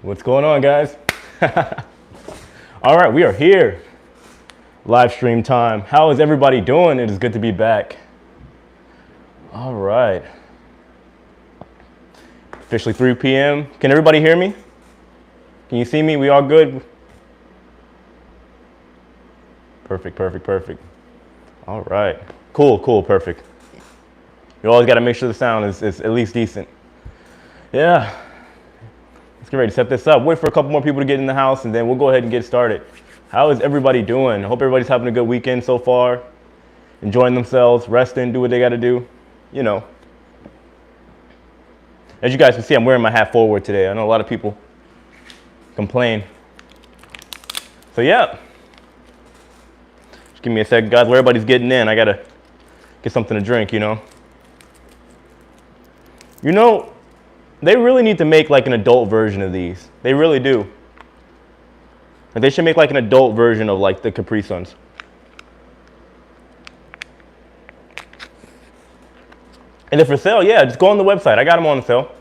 What's going on, guys? All right, we are here. Live stream time. How is everybody doing? It is good to be back. All right. Officially 3 p.m. Can everybody hear me? Can you see me? We all good? Perfect, perfect, perfect. All right. Cool, cool, perfect. You always got to make sure the sound is at least decent. Yeah. Let's get ready to set this up. Wait for a couple more people to get in the house, and then we'll go ahead and get started. How is everybody doing? I hope everybody's having a good weekend so far. Enjoying themselves, resting, do what they got to do. You know. As you guys can see, I'm wearing my hat forward today. I know a lot of people complain. So yeah. Just give me a second, guys. Where everybody's getting in, I got to get something to drink, you know. You know, they really need to make like an adult version of these. They really do. Like, they should make like an adult version of like the Capri Suns. And they're for sale, yeah, just go on the website. I got them on sale.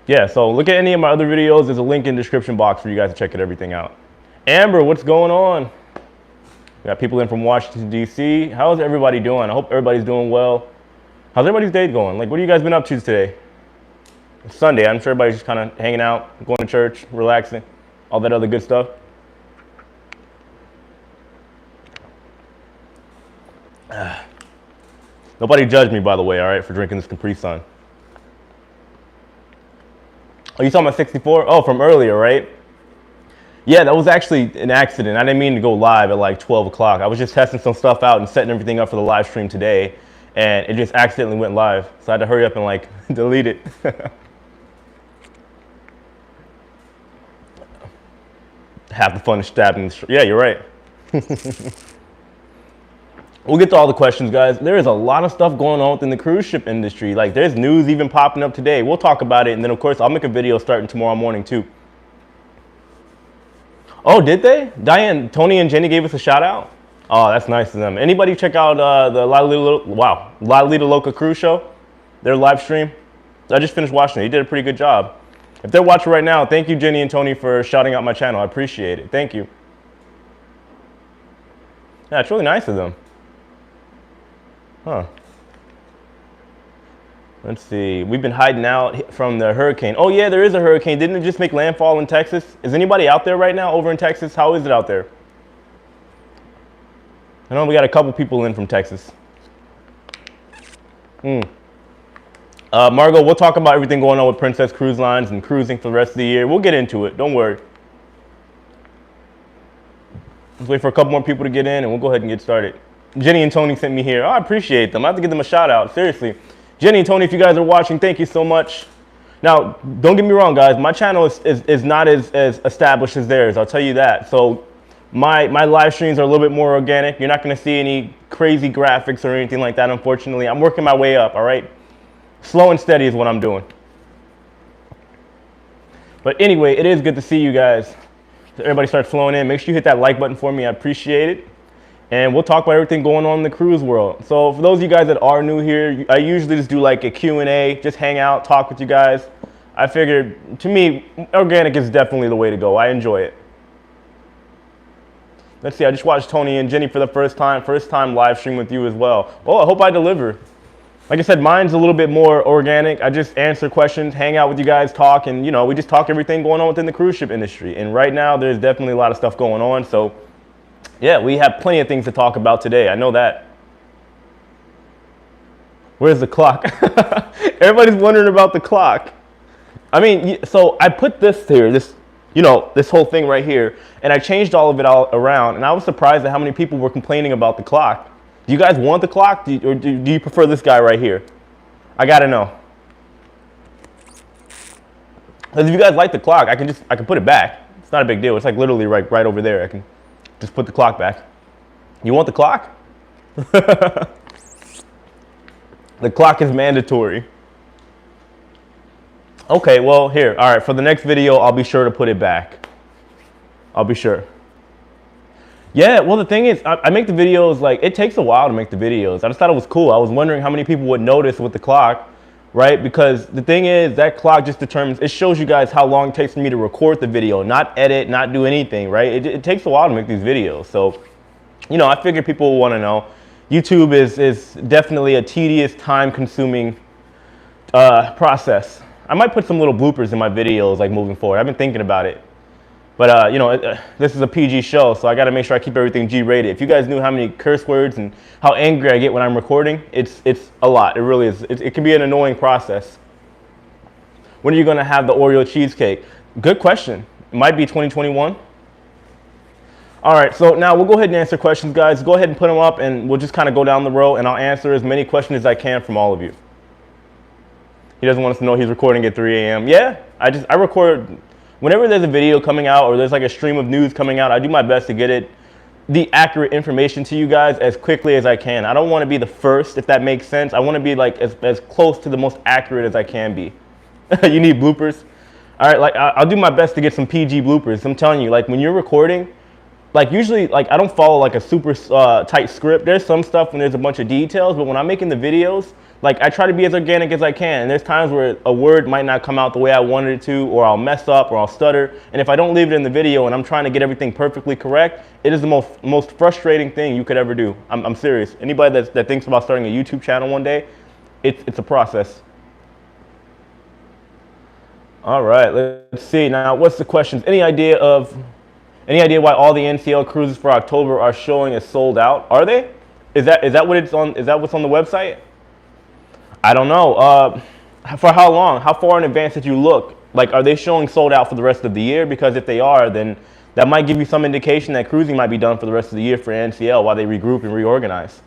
Yeah, so look at any of my other videos. There's a link in the description box for you guys to check everything out. Amber, what's going on? We got people in from Washington, D.C. How's everybody doing? I hope everybody's doing well. How's everybody's day going? Like, what have you guys been up to today? It's Sunday. I'm sure everybody's just kind of hanging out, going to church, relaxing, all that other good stuff. Nobody judge me, by the way, all right, for drinking this Capri Sun. Oh, you talking about 64? Oh, from earlier, right? Yeah, that was actually an accident. I didn't mean to go live at like 12 o'clock. I was just testing some stuff out and setting everything up for the live stream today. And it just accidentally went live. So I had to hurry up and like delete it. Half the fun is stabbing. Yeah, you're right. We'll get to all the questions, guys. There is a lot of stuff going on within the cruise ship industry. Like, there's news even popping up today. We'll talk about it. And then, of course, I'll make a video starting tomorrow morning, too. Oh, did they? Diane, Tony, and Jenny gave us a shout out. Oh, that's nice of them. Anybody check out the La Lita Loca Cruise Show? Their live stream. I just finished watching it. You did a pretty good job. If they're watching right now, thank you, Jenny and Tony, for shouting out my channel. I appreciate it. Thank you. Yeah, it's really nice of them. Huh. Let's see. We've been hiding out from the hurricane. Oh, yeah, there is a hurricane. Didn't it just make landfall in Texas? Is anybody out there right now over in Texas? How is it out there? I know we got a couple people in from Texas. Margot, we'll talk about everything going on with Princess Cruise Lines and cruising for the rest of the year. We'll get into it. Don't worry. Let's wait for a couple more people to get in, and we'll go ahead and get started. Jenny and Tony sent me here. Oh, I appreciate them. I have to give them a shout out. Seriously. Jenny and Tony, if you guys are watching, thank you so much. Now, don't get me wrong, guys. My channel is not as established as theirs. I'll tell you that. So my live streams are a little bit more organic. You're not going to see any crazy graphics or anything like that, unfortunately. I'm working my way up, all right? Slow and steady is what I'm doing. But anyway, it is good to see you guys. So everybody starts flowing in. Make sure you hit that like button for me. I appreciate it. And we'll talk about everything going on in the cruise world. So for those of you guys that are new here, I usually just do like a Q&A, just hang out, talk with you guys. I figured, to me, organic is definitely the way to go. I enjoy it. Let's see, I just watched Tony and Jenny for the first time live stream with you as well. Oh, I hope I deliver. Like I said, mine's a little bit more organic. I just answer questions, hang out with you guys, talk, and you know, we just talk everything going on within the cruise ship industry. And right now, there's definitely a lot of stuff going on. So yeah, we have plenty of things to talk about today. I know that. Where's the clock? Everybody's wondering about the clock. I mean, so I put this here, this whole thing right here, and I changed all of it all around, and I was surprised at how many people were complaining about the clock. Do you guys want the clock, or do you prefer this guy right here? I gotta know. Because if you guys like the clock, I can put it back. It's not a big deal. It's like literally right over there. I can just put the clock back. You want the clock? The clock is mandatory. Okay, well, here. All right, for the next video, I'll be sure to put it back. I'll be sure. Yeah, well, the thing is, I make the videos, like, it takes a while to make the videos. I just thought it was cool. I was wondering how many people would notice with the clock. right? Because the thing is, that clock just determines, it shows you guys how long it takes for me to record the video, not edit, not do anything, right? It takes a while to make these videos. So, you know, I figure people will want to know. YouTube is definitely a tedious, time-consuming process. I might put some little bloopers in my videos, like moving forward. I've been thinking about it. But, you know, this is a PG show, so I got to make sure I keep everything G-rated. If you guys knew how many curse words and how angry I get when I'm recording, it's a lot. It really is. It can be an annoying process. When are you going to have the Oreo cheesecake? Good question. It might be 2021. All right, so now we'll go ahead and answer questions, guys. Go ahead and put them up, and we'll just kind of go down the row, and I'll answer as many questions as I can from all of you. He doesn't want us to know he's recording at 3 a.m. Yeah, I record. Whenever there's a video coming out or there's like a stream of news coming out, I do my best to get the accurate information to you guys as quickly as I can. I don't want to be the first, if that makes sense. I want to be like as close to the most accurate as I can be. You need bloopers? All right, like I'll do my best to get some PG bloopers. I'm telling you, like when you're recording, like usually, like I don't follow like a super tight script. There's some stuff when there's a bunch of details, but when I'm making the videos, like I try to be as organic as I can. And there's times where a word might not come out the way I wanted it to, or I'll mess up, or I'll stutter. And if I don't leave it in the video and I'm trying to get everything perfectly correct, it is the most frustrating thing you could ever do. I'm serious. Anybody that thinks about starting a YouTube channel one day, it's a process. All right, let's see. Now, what's the questions? Any idea why all the NCL cruises for October are showing as sold out? Are they? Is that what it's on? Is that what's on the website? I don't know. For how long? How far in advance did you look? Like, are they showing sold out for the rest of the year? Because if they are, then that might give you some indication that cruising might be done for the rest of the year for NCL while they regroup and reorganize.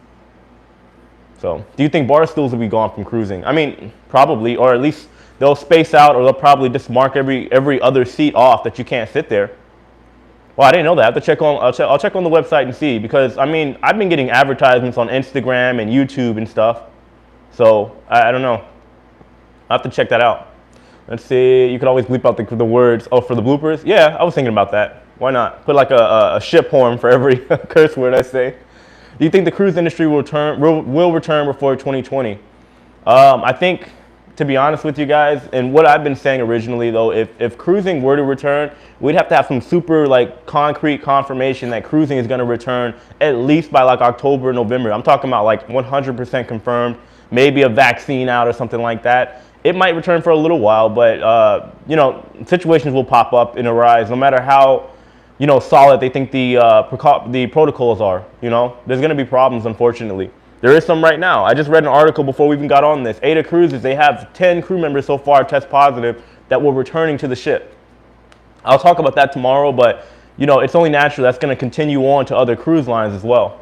So, do you think bar stools will be gone from cruising? I mean, probably, or at least they'll space out, or they'll probably just mark every other seat off that you can't sit there. Well, I didn't know that. I have to check on. I'll check on the website and see, because I mean, I've been getting advertisements on Instagram and YouTube and stuff. So I don't know. I have to check that out. Let's see. You could always bleep out the words. Oh, for the bloopers? Yeah, I was thinking about that. Why not? Put like a ship horn for every curse word I say. Do you think the cruise industry will return before 2020? I think, to be honest with you guys, and what I've been saying originally though, if cruising were to return, we'd have to have some super like concrete confirmation that cruising is going to return at least by like October, November. I'm talking about like 100% confirmed, maybe a vaccine out or something like that. It might return for a little while, but you know, situations will pop up and arise no matter how, you know, solid they think the protocols are. You know, there's going to be problems, unfortunately. There is some right now. I just read an article before we even got on this. Aida Cruises, they have 10 crew members so far test positive that were returning to the ship. I'll talk about that tomorrow, but you know, it's only natural that's going to continue on to other cruise lines as well.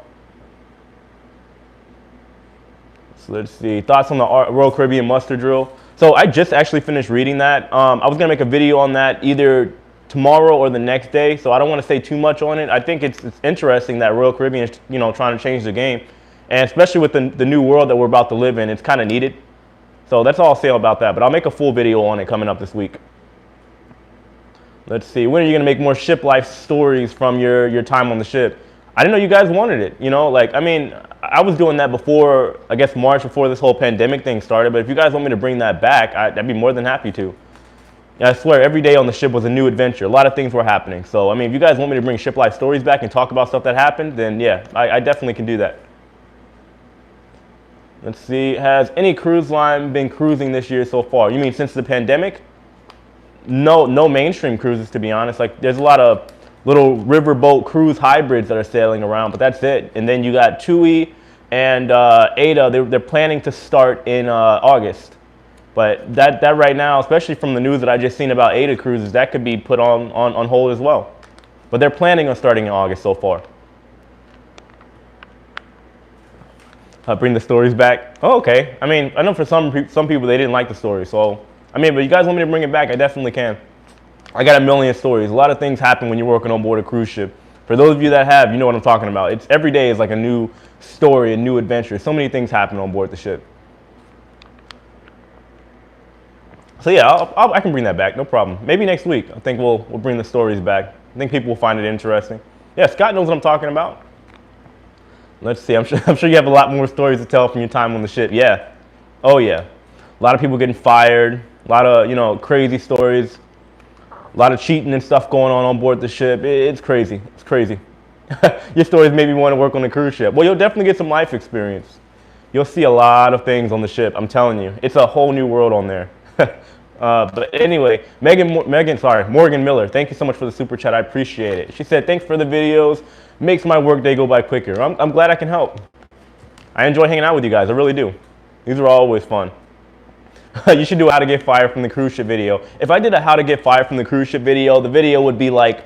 So let's see. Thoughts on the Royal Caribbean muster drill? So I just actually finished reading that. I was going to make a video on that either tomorrow or the next day, so I don't want to say too much on it. I think it's interesting that Royal Caribbean is, you know, trying to change the game. And especially with the new world that we're about to live in, it's kind of needed. So that's all I'll say about that. But I'll make a full video on it coming up this week. Let's see. When are you going to make more ship life stories from your time on the ship? I didn't know you guys wanted it. You know, like, I mean, I was doing that before, I guess, March, before this whole pandemic thing started. But if you guys want me to bring that back, I'd be more than happy to. I swear, every day on the ship was a new adventure. A lot of things were happening. So, I mean, if you guys want me to bring ship life stories back and talk about stuff that happened, then yeah, I definitely can do that. Let's see, has any cruise line been cruising this year so far? You mean since the pandemic? No mainstream cruises, to be honest. Like, there's a lot of little riverboat cruise hybrids that are sailing around, but that's it. And then you got TUI and Aida. They're planning to start in August. But that right now, especially from the news that I just seen about Aida cruises, that could be put on hold as well. But they're planning on starting in August so far. Bring the stories back. Oh, okay. I mean, I know for some people they didn't like the story. So, I mean, but you guys want me to bring it back, I definitely can. I got a million stories. A lot of things happen when you're working on board a cruise ship. For those of you that have, you know what I'm talking about. It's every day is like a new story, a new adventure. So many things happen on board the ship. So yeah, I can bring that back, no problem. Maybe next week. I think we'll bring the stories back. I think people will find it interesting. Yeah, Scott knows what I'm talking about. Let's see. I'm sure you have a lot more stories to tell from your time on the ship. Yeah. Oh yeah. A lot of people getting fired. A lot of, you know, crazy stories. A lot of cheating and stuff going on board the ship. It's crazy. It's crazy. Your stories made me want to work on the cruise ship. Well, you'll definitely get some life experience. You'll see a lot of things on the ship. I'm telling you, it's a whole new world on there. But anyway, Morgan Miller, thank you so much for the super chat. I appreciate it. She said, thanks for the videos. Makes my workday go by quicker. I'm glad I can help. I enjoy hanging out with you guys. I really do. These are always fun. You should do a how to get fired from the cruise ship video. If I did a how to get fired from the cruise ship video, the video would be like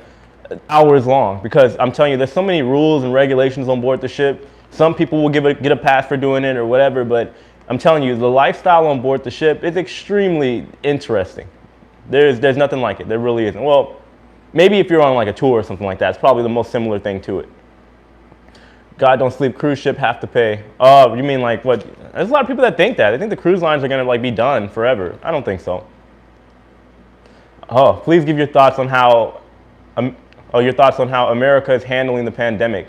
hours long, because I'm telling you, there's so many rules and regulations on board the ship. Some people will get a pass for doing it or whatever, but I'm telling you, the lifestyle on board the ship is extremely interesting. There's nothing like it. There really isn't. Well, maybe if you're on like a tour or something like that, it's probably the most similar thing to it. God don't sleep, cruise ship have to pay. Oh, you mean like what? There's a lot of people that think that. They think the cruise lines are gonna like be done forever. I don't think so. Oh, please give your thoughts on how, your thoughts on how America is handling the pandemic.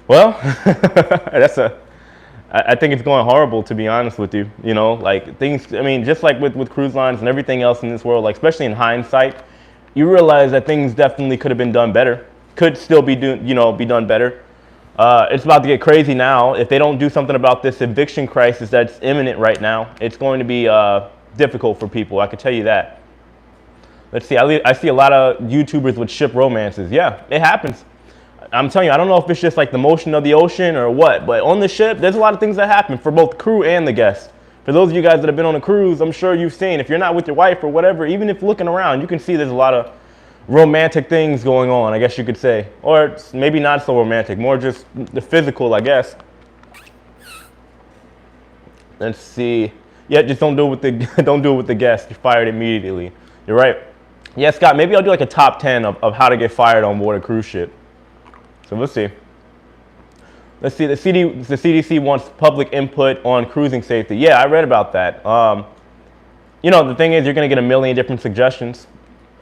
Well, I think it's going horrible, to be honest with you. You know, like things, I mean, just like with cruise lines and everything else in this world, like especially in hindsight, you realize that things definitely could have been done better. Could still be be done better. It's about to get crazy now. If they don't do something about this eviction crisis that's imminent right now, it's going to be difficult for people. I can tell you that. Let's see, I see a lot of YouTubers with ship romances. Yeah, it happens. I'm telling you, I don't know if it's just like the motion of the ocean or what, but on the ship, there's a lot of things that happen for both crew and the guests. For those of you guys that have been on a cruise, I'm sure you've seen, if you're not with your wife or whatever, even if looking around, you can see there's a lot of romantic things going on, I guess you could say. Or maybe not so romantic, more just the physical, I guess. Let's see. Yeah, just don't do it with the don't do it with the guests. You're fired immediately. You're right. Yeah, Scott, maybe I'll do like a top 10 of how to get fired on board a cruise ship. So let's see. Let's see, the CDC wants public input on cruising safety. Yeah, I read about that. You know, the thing is, you're gonna get a million different suggestions,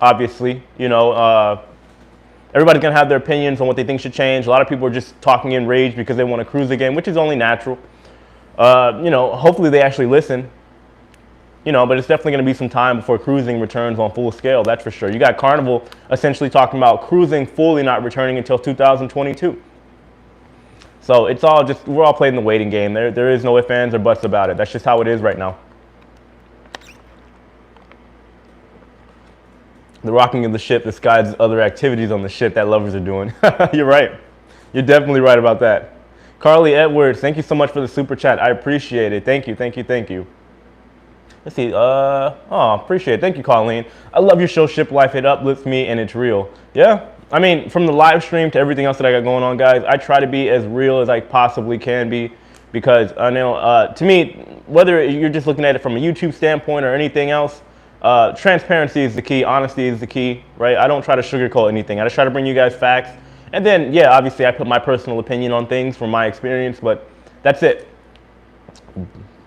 obviously. You know, everybody's gonna have their opinions on what they think should change. A lot of people are just talking in rage because they want to cruise again, which is only natural. You know, hopefully they actually listen. You know, but it's definitely going to be some time before cruising returns on full scale, that's for sure. You got Carnival essentially talking about cruising fully not returning until 2022. So it's all just, we're all playing the waiting game. There is no ifs, ands, or buts about it. That's just how it is right now. The rocking of the ship disguises other activities on the ship that lovers are doing. You're right. You're definitely right about that. Carly Edwards, thank you so much for the super chat. I appreciate it. Thank you, thank you, thank you. Let's see, appreciate it. Thank you, Colleen. I love your show, Shiplife. It uplifts me and it's real. Yeah, I mean, from the live stream to everything else that I got going on, guys, I try to be as real as I possibly can be, because I know, to me, whether you're just looking at it from a YouTube standpoint or anything else, transparency is the key, honesty is the key, right? I don't try to sugarcoat anything. I just try to bring you guys facts. And then, yeah, obviously I put my personal opinion on things from my experience, but that's it.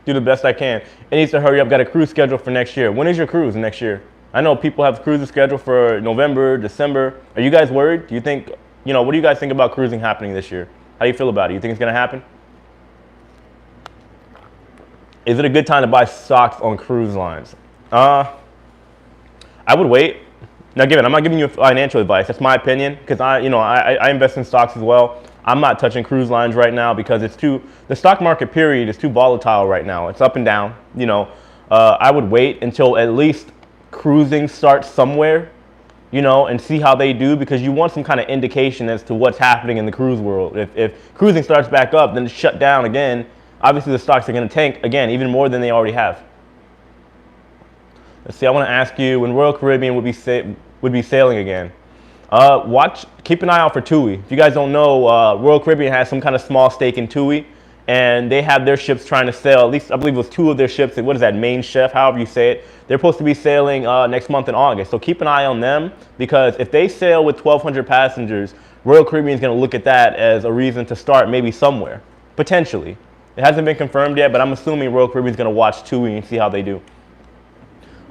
Do the best I can. It needs to hurry up. Got a cruise schedule for next year. When is your cruise next year? I know people have cruises scheduled for November, December. Are you guys worried? Do you think, you know, what do you guys think about cruising happening this year? How do you feel about it? You think it's going to happen? Is it a good time to buy stocks on cruise lines? I would wait. Now, I'm not giving you financial advice. That's my opinion, because I invest in stocks as well. I'm not touching cruise lines right now because the stock market period is too volatile right now. It's up and down, you know. I would wait until at least cruising starts somewhere, you know, and see how they do, because you want some kind of indication as to what's happening in the cruise world. If cruising starts back up, then it's shut down again. Obviously, the stocks are going to tank again, even more than they already have. Let's see, I want to ask you, when Royal Caribbean would be sailing again? Keep an eye out for TUI. If you guys don't know, Royal Caribbean has some kind of small stake in TUI, and they have their ships trying to sail, at least I believe it was 2 of their ships. What is that, Main Chef, however you say it. They're supposed to be sailing next month in August. So keep an eye on them, because if they sail with 1,200 passengers, Royal Caribbean is going to look at that as a reason to start maybe somewhere, potentially. It hasn't been confirmed yet, but I'm assuming Royal Caribbean is going to watch TUI and see how they do.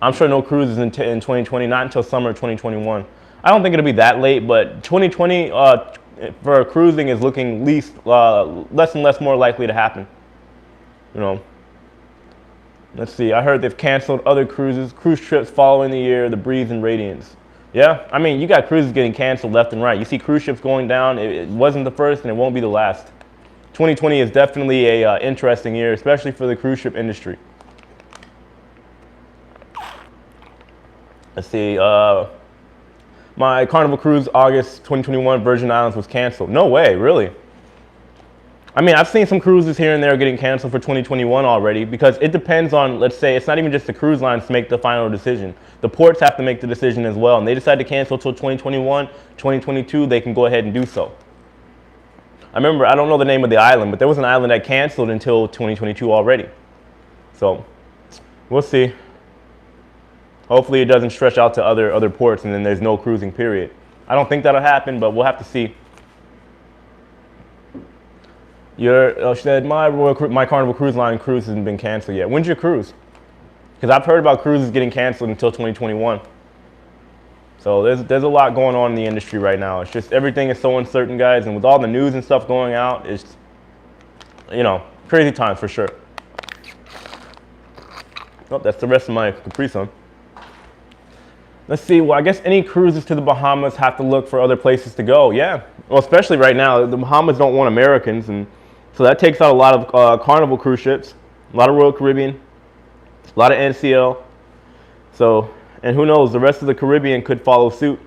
I'm sure no cruises in 2020, not until summer 2021. I don't think it'll be that late, but 2020 for cruising is looking less and less more likely to happen. You know, let's see. I heard they've canceled other cruise trips following the year, the Breeze and Radiance. Yeah, I mean, you got cruises getting canceled left and right. You see cruise ships going down. It wasn't the first, and it won't be the last. 2020 is definitely a interesting year, especially for the cruise ship industry. Let's see. My Carnival cruise, August 2021, Virgin Islands was canceled. No way, really? I mean, I've seen some cruises here and there getting canceled for 2021 already, because it depends on, let's say, it's not even just the cruise lines to make the final decision. The ports have to make the decision as well, and they decide to cancel till 2021, 2022, they can go ahead and do so. I remember, I don't know the name of the island, but there was an island that canceled until 2022 already. So, we'll see. Hopefully it doesn't stretch out to other ports and then there's no cruising period. I don't think that'll happen, but we'll have to see. She said, my Carnival Cruise Line cruise hasn't been canceled yet. When's your cruise? Because I've heard about cruises getting canceled until 2021. So there's a lot going on in the industry right now. It's just everything is so uncertain, guys. And with all the news and stuff going out, it's, you know, crazy times for sure. Oh, that's the rest of my Capri Sun. Let's see, well, I guess any cruises to the Bahamas have to look for other places to go. Yeah, well, especially right now, the Bahamas don't want Americans, and so that takes out a lot of Carnival cruise ships, a lot of Royal Caribbean, a lot of NCL. So, and who knows, the rest of the Caribbean could follow suit.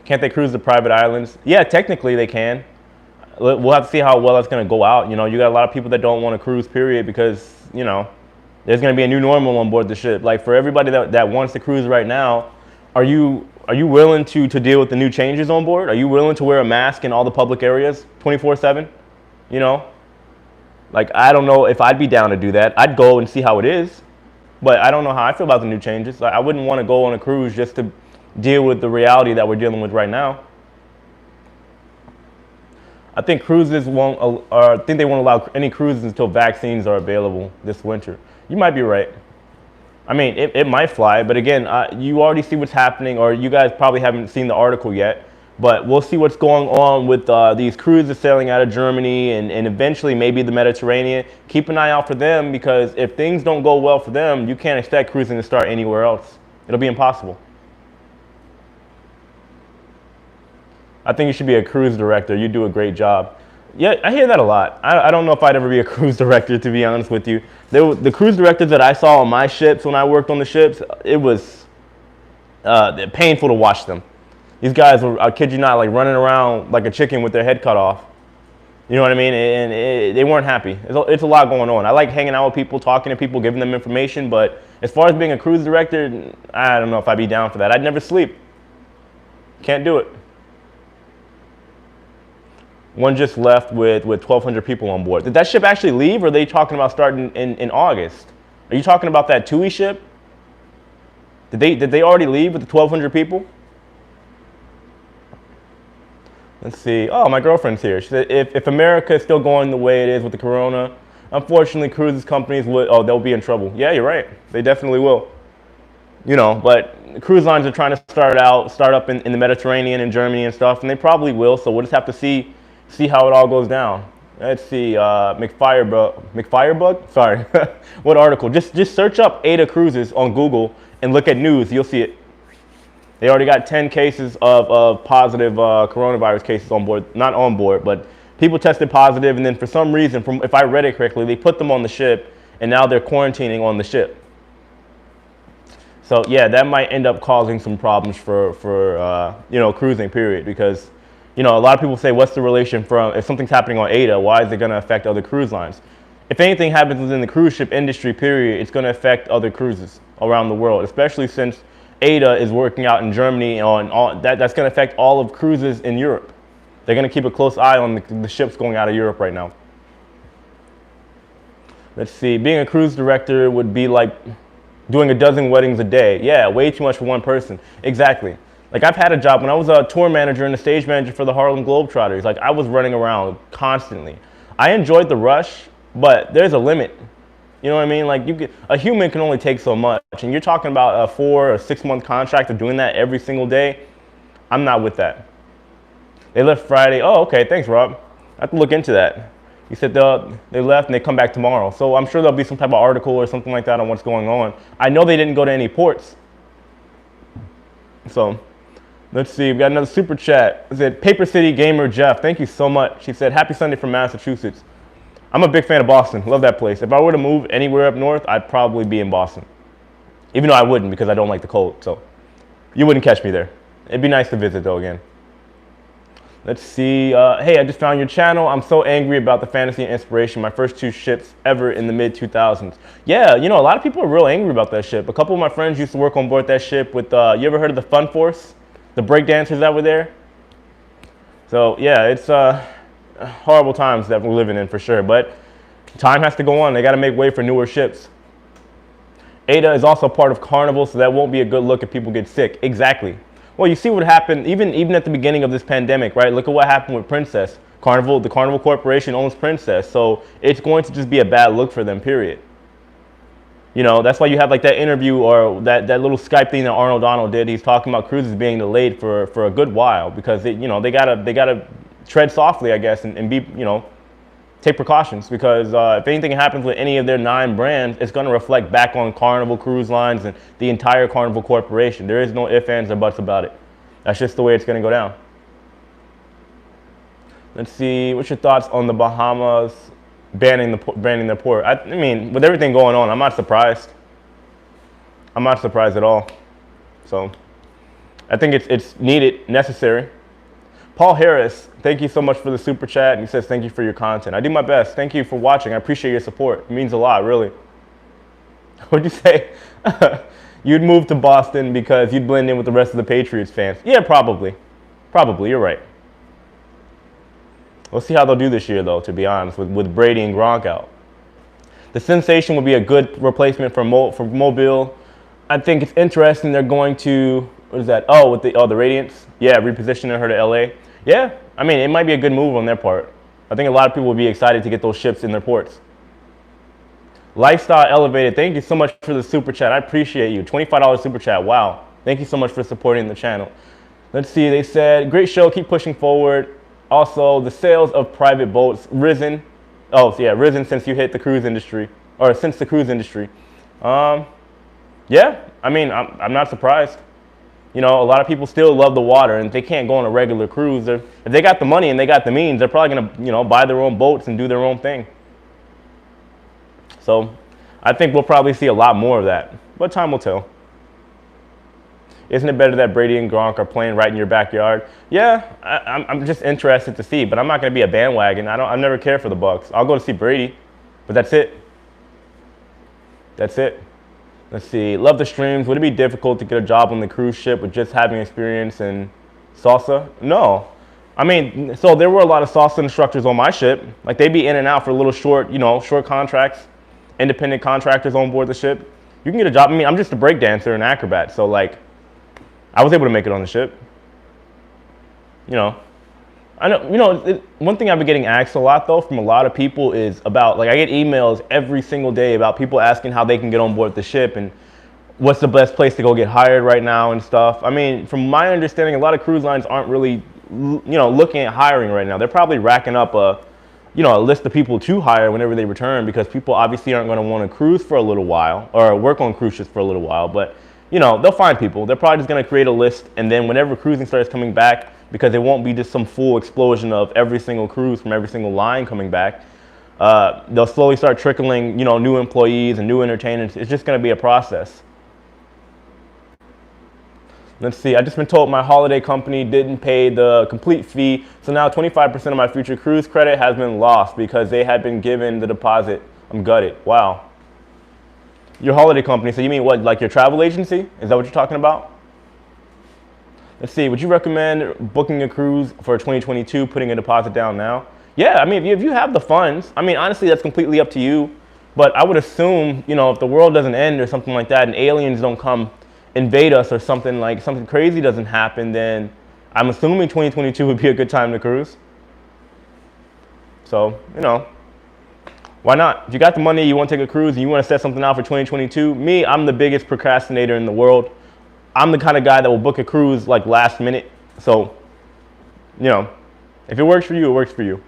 Can't they cruise the private islands? Yeah, technically they can. We'll have to see how well that's going to go out. You know, you got a lot of people that don't want to cruise, period, because, you know, there's going to be a new normal on board the ship. Like, for everybody that wants to cruise right now, are you willing to deal with the new changes on board? Are you willing to wear a mask in all the public areas 24/7? You know, like, I don't know if I'd be down to do that. I'd go and see how it is, but I don't know how I feel about the new changes. I wouldn't want to go on a cruise just to deal with the reality that we're dealing with right now. I think cruises won't, I think they won't allow any cruises until vaccines are available this winter. You might be right. I mean, it might fly, but again, you already see what's happening, or you guys probably haven't seen the article yet, but we'll see what's going on with these cruises sailing out of Germany and eventually maybe the Mediterranean. Keep an eye out for them, because if things don't go well for them, you can't expect cruising to start anywhere else. It'll be impossible. I think you should be a cruise director. You do a great job. Yeah, I hear that a lot. I don't know if I'd ever be a cruise director, to be honest with you. The cruise directors that I saw on my ships when I worked on the ships, it was painful to watch them. These guys were, I kid you not, like running around like a chicken with their head cut off. You know what I mean? And they weren't happy. It's a lot going on. I like hanging out with people, talking to people, giving them information, but as far as being a cruise director, I don't know if I'd be down for that. I'd never sleep. Can't do it. One just left with 1,200 people on board. Did that ship actually leave, or are they talking about starting in August? Are you talking about that TUI ship? Did they already leave with the 1,200 people? Let's see. Oh, my girlfriend's here. She said if America is still going the way it is with the corona, unfortunately, cruises companies they'll be in trouble. Yeah, you're right. They definitely will. You know, but cruise lines are trying to start up in the Mediterranean and Germany and stuff, and they probably will. So we'll just have to see how it all goes down. Let's see, McFirebug? Sorry, what article? Just search up Aida Cruises on Google and look at news. You'll see it. They already got 10 cases of positive coronavirus cases on board. Not on board, but people tested positive, and then for some reason, if I read it correctly, they put them on the ship, and now they're quarantining on the ship. So yeah, that might end up causing some problems for you know, cruising, period, because, you know, a lot of people say, what's the relation from, if something's happening on Aida, why is it going to affect other cruise lines? If anything happens within the cruise ship industry, period, it's going to affect other cruises around the world, especially since Aida is working out in Germany on that's going to affect all of cruises in Europe. They're going to keep a close eye on the ships going out of Europe right now. Let's see, being a cruise director would be like doing a dozen weddings a day. Yeah, way too much for one person. Exactly. Like, I've had a job when I was a tour manager and a stage manager for the Harlem Globetrotters. Like, I was running around constantly. I enjoyed the rush, but there's a limit. You know what I mean? Like, a human can only take so much, and you're talking about a 4 or 6 month contract of doing that every single day. I'm not with that. They left Friday. Oh, okay. Thanks, Rob. I have to look into that. He said they left and they come back tomorrow. So I'm sure there'll be some type of article or something like that on what's going on. I know they didn't go to any ports. So let's see, we got another super chat. It said, Paper City Gamer Jeff, thank you so much. He said, happy Sunday from Massachusetts. I'm a big fan of Boston, love that place. If I were to move anywhere up north, I'd probably be in Boston. Even though I wouldn't because I don't like the cold, so you wouldn't catch me there. It'd be nice to visit though again. Let's see, hey, I just found your channel. I'm so angry about the Fantasy and Inspiration, my first 2 ships ever in the mid-2000s. Yeah, you know, a lot of people are real angry about that ship. A couple of my friends used to work on board that ship with, you ever heard of the Fun Force? The breakdancers that were there? So yeah, it's horrible times that we're living in for sure, but time has to go on. They gotta make way for newer ships. Aida is also part of Carnival, so that won't be a good look if people get sick. Exactly. Well, you see what happened even at the beginning of this pandemic, right? Look at what happened with Princess. Carnival, the Carnival Corporation owns Princess, so it's going to just be a bad look for them, period. You know, that's why you have like that interview or that little Skype thing that Arnold Donald did. He's talking about cruises being delayed for a good while because they gotta tread softly, I guess, and be, you know, take precautions because if anything happens with any of their 9 brands, it's going to reflect back on Carnival Cruise Lines and the entire Carnival Corporation. There is no ifs, ands, or buts about it. That's just the way it's going to go down. Let's see, what's your thoughts on the Bahamas banning their port? I mean, with everything going on, I'm not surprised. I'm not surprised at all. So, I think it's needed, necessary. Paul Harris, thank you so much for the super chat. And he says, thank you for your content. I do my best. Thank you for watching. I appreciate your support. It means a lot, really. What'd you say? You'd move to Boston because you'd blend in with the rest of the Patriots fans. Yeah, probably. Probably, you're right. We'll see how they'll do this year, though, to be honest, with Brady and Gronk out. The Sensation would be a good replacement for Mobile. I think it's interesting they're going to, what is that? Oh, with the Radiance? Yeah, repositioning her to LA. Yeah, I mean, it might be a good move on their part. I think a lot of people will be excited to get those ships in their ports. Lifestyle Elevated, thank you so much for the super chat. I appreciate you. $25 super chat, wow. Thank you so much for supporting the channel. Let's see, they said, great show, keep pushing forward. Also, the sales of private boats risen. Oh, yeah, risen since you hit the cruise industry, or since the cruise industry. Yeah, I mean, I'm not surprised. You know, a lot of people still love the water, and they can't go on a regular cruise. If they got the money and they got the means, they're probably gonna, you know, buy their own boats and do their own thing. So, I think we'll probably see a lot more of that, but time will tell. Isn't it better that Brady and Gronk are playing right in your backyard? Yeah, I'm just interested to see, but I'm not gonna be a bandwagon. I never care for the Bucks. I'll go to see Brady, but that's it. That's it. Let's see, love the streams. Would it be difficult to get a job on the cruise ship with just having experience in salsa? No. I mean, so there were a lot of salsa instructors on my ship. Like they'd be in and out for little short, you know, short contracts, independent contractors on board the ship. You can get a job. I mean, I'm just a break dancer and acrobat. So like, I was able to make it on the ship. You know, I know, you know, one thing I've been getting asked a lot though from a lot of people is about, like I get emails every single day about people asking how they can get on board the ship and what's the best place to go get hired right now and stuff. I mean, from my understanding, a lot of cruise lines aren't really, you know, looking at hiring right now. They're probably racking up a list of people to hire whenever they return because people obviously aren't going to want to cruise for a little while or work on cruise ships for a little while. But, you know, they'll find people. They're probably just going to create a list, and then whenever cruising starts coming back, because it won't be just some full explosion of every single cruise from every single line coming back, they'll slowly start trickling, you know, new employees and new entertainers. It's just going to be a process. Let's see, I just been told my holiday company didn't pay the complete fee, so now 25% of my future cruise credit has been lost because they had been given the deposit. I'm gutted. Wow. Your holiday company, so you mean what, like your travel agency? Is that what you're talking about? Let's see, would you recommend booking a cruise for 2022, putting a deposit down now? Yeah, I mean, if you have the funds, I mean, honestly, that's completely up to you. But I would assume, you know, if the world doesn't end or something like that and aliens don't come invade us or something crazy doesn't happen, then I'm assuming 2022 would be a good time to cruise. So, you know, why not? If you got the money, you want to take a cruise and you want to set something out for 2022, me, I'm the biggest procrastinator in the world. I'm the kind of guy that will book a cruise like last minute. So, you know, if it works for you, it works for you.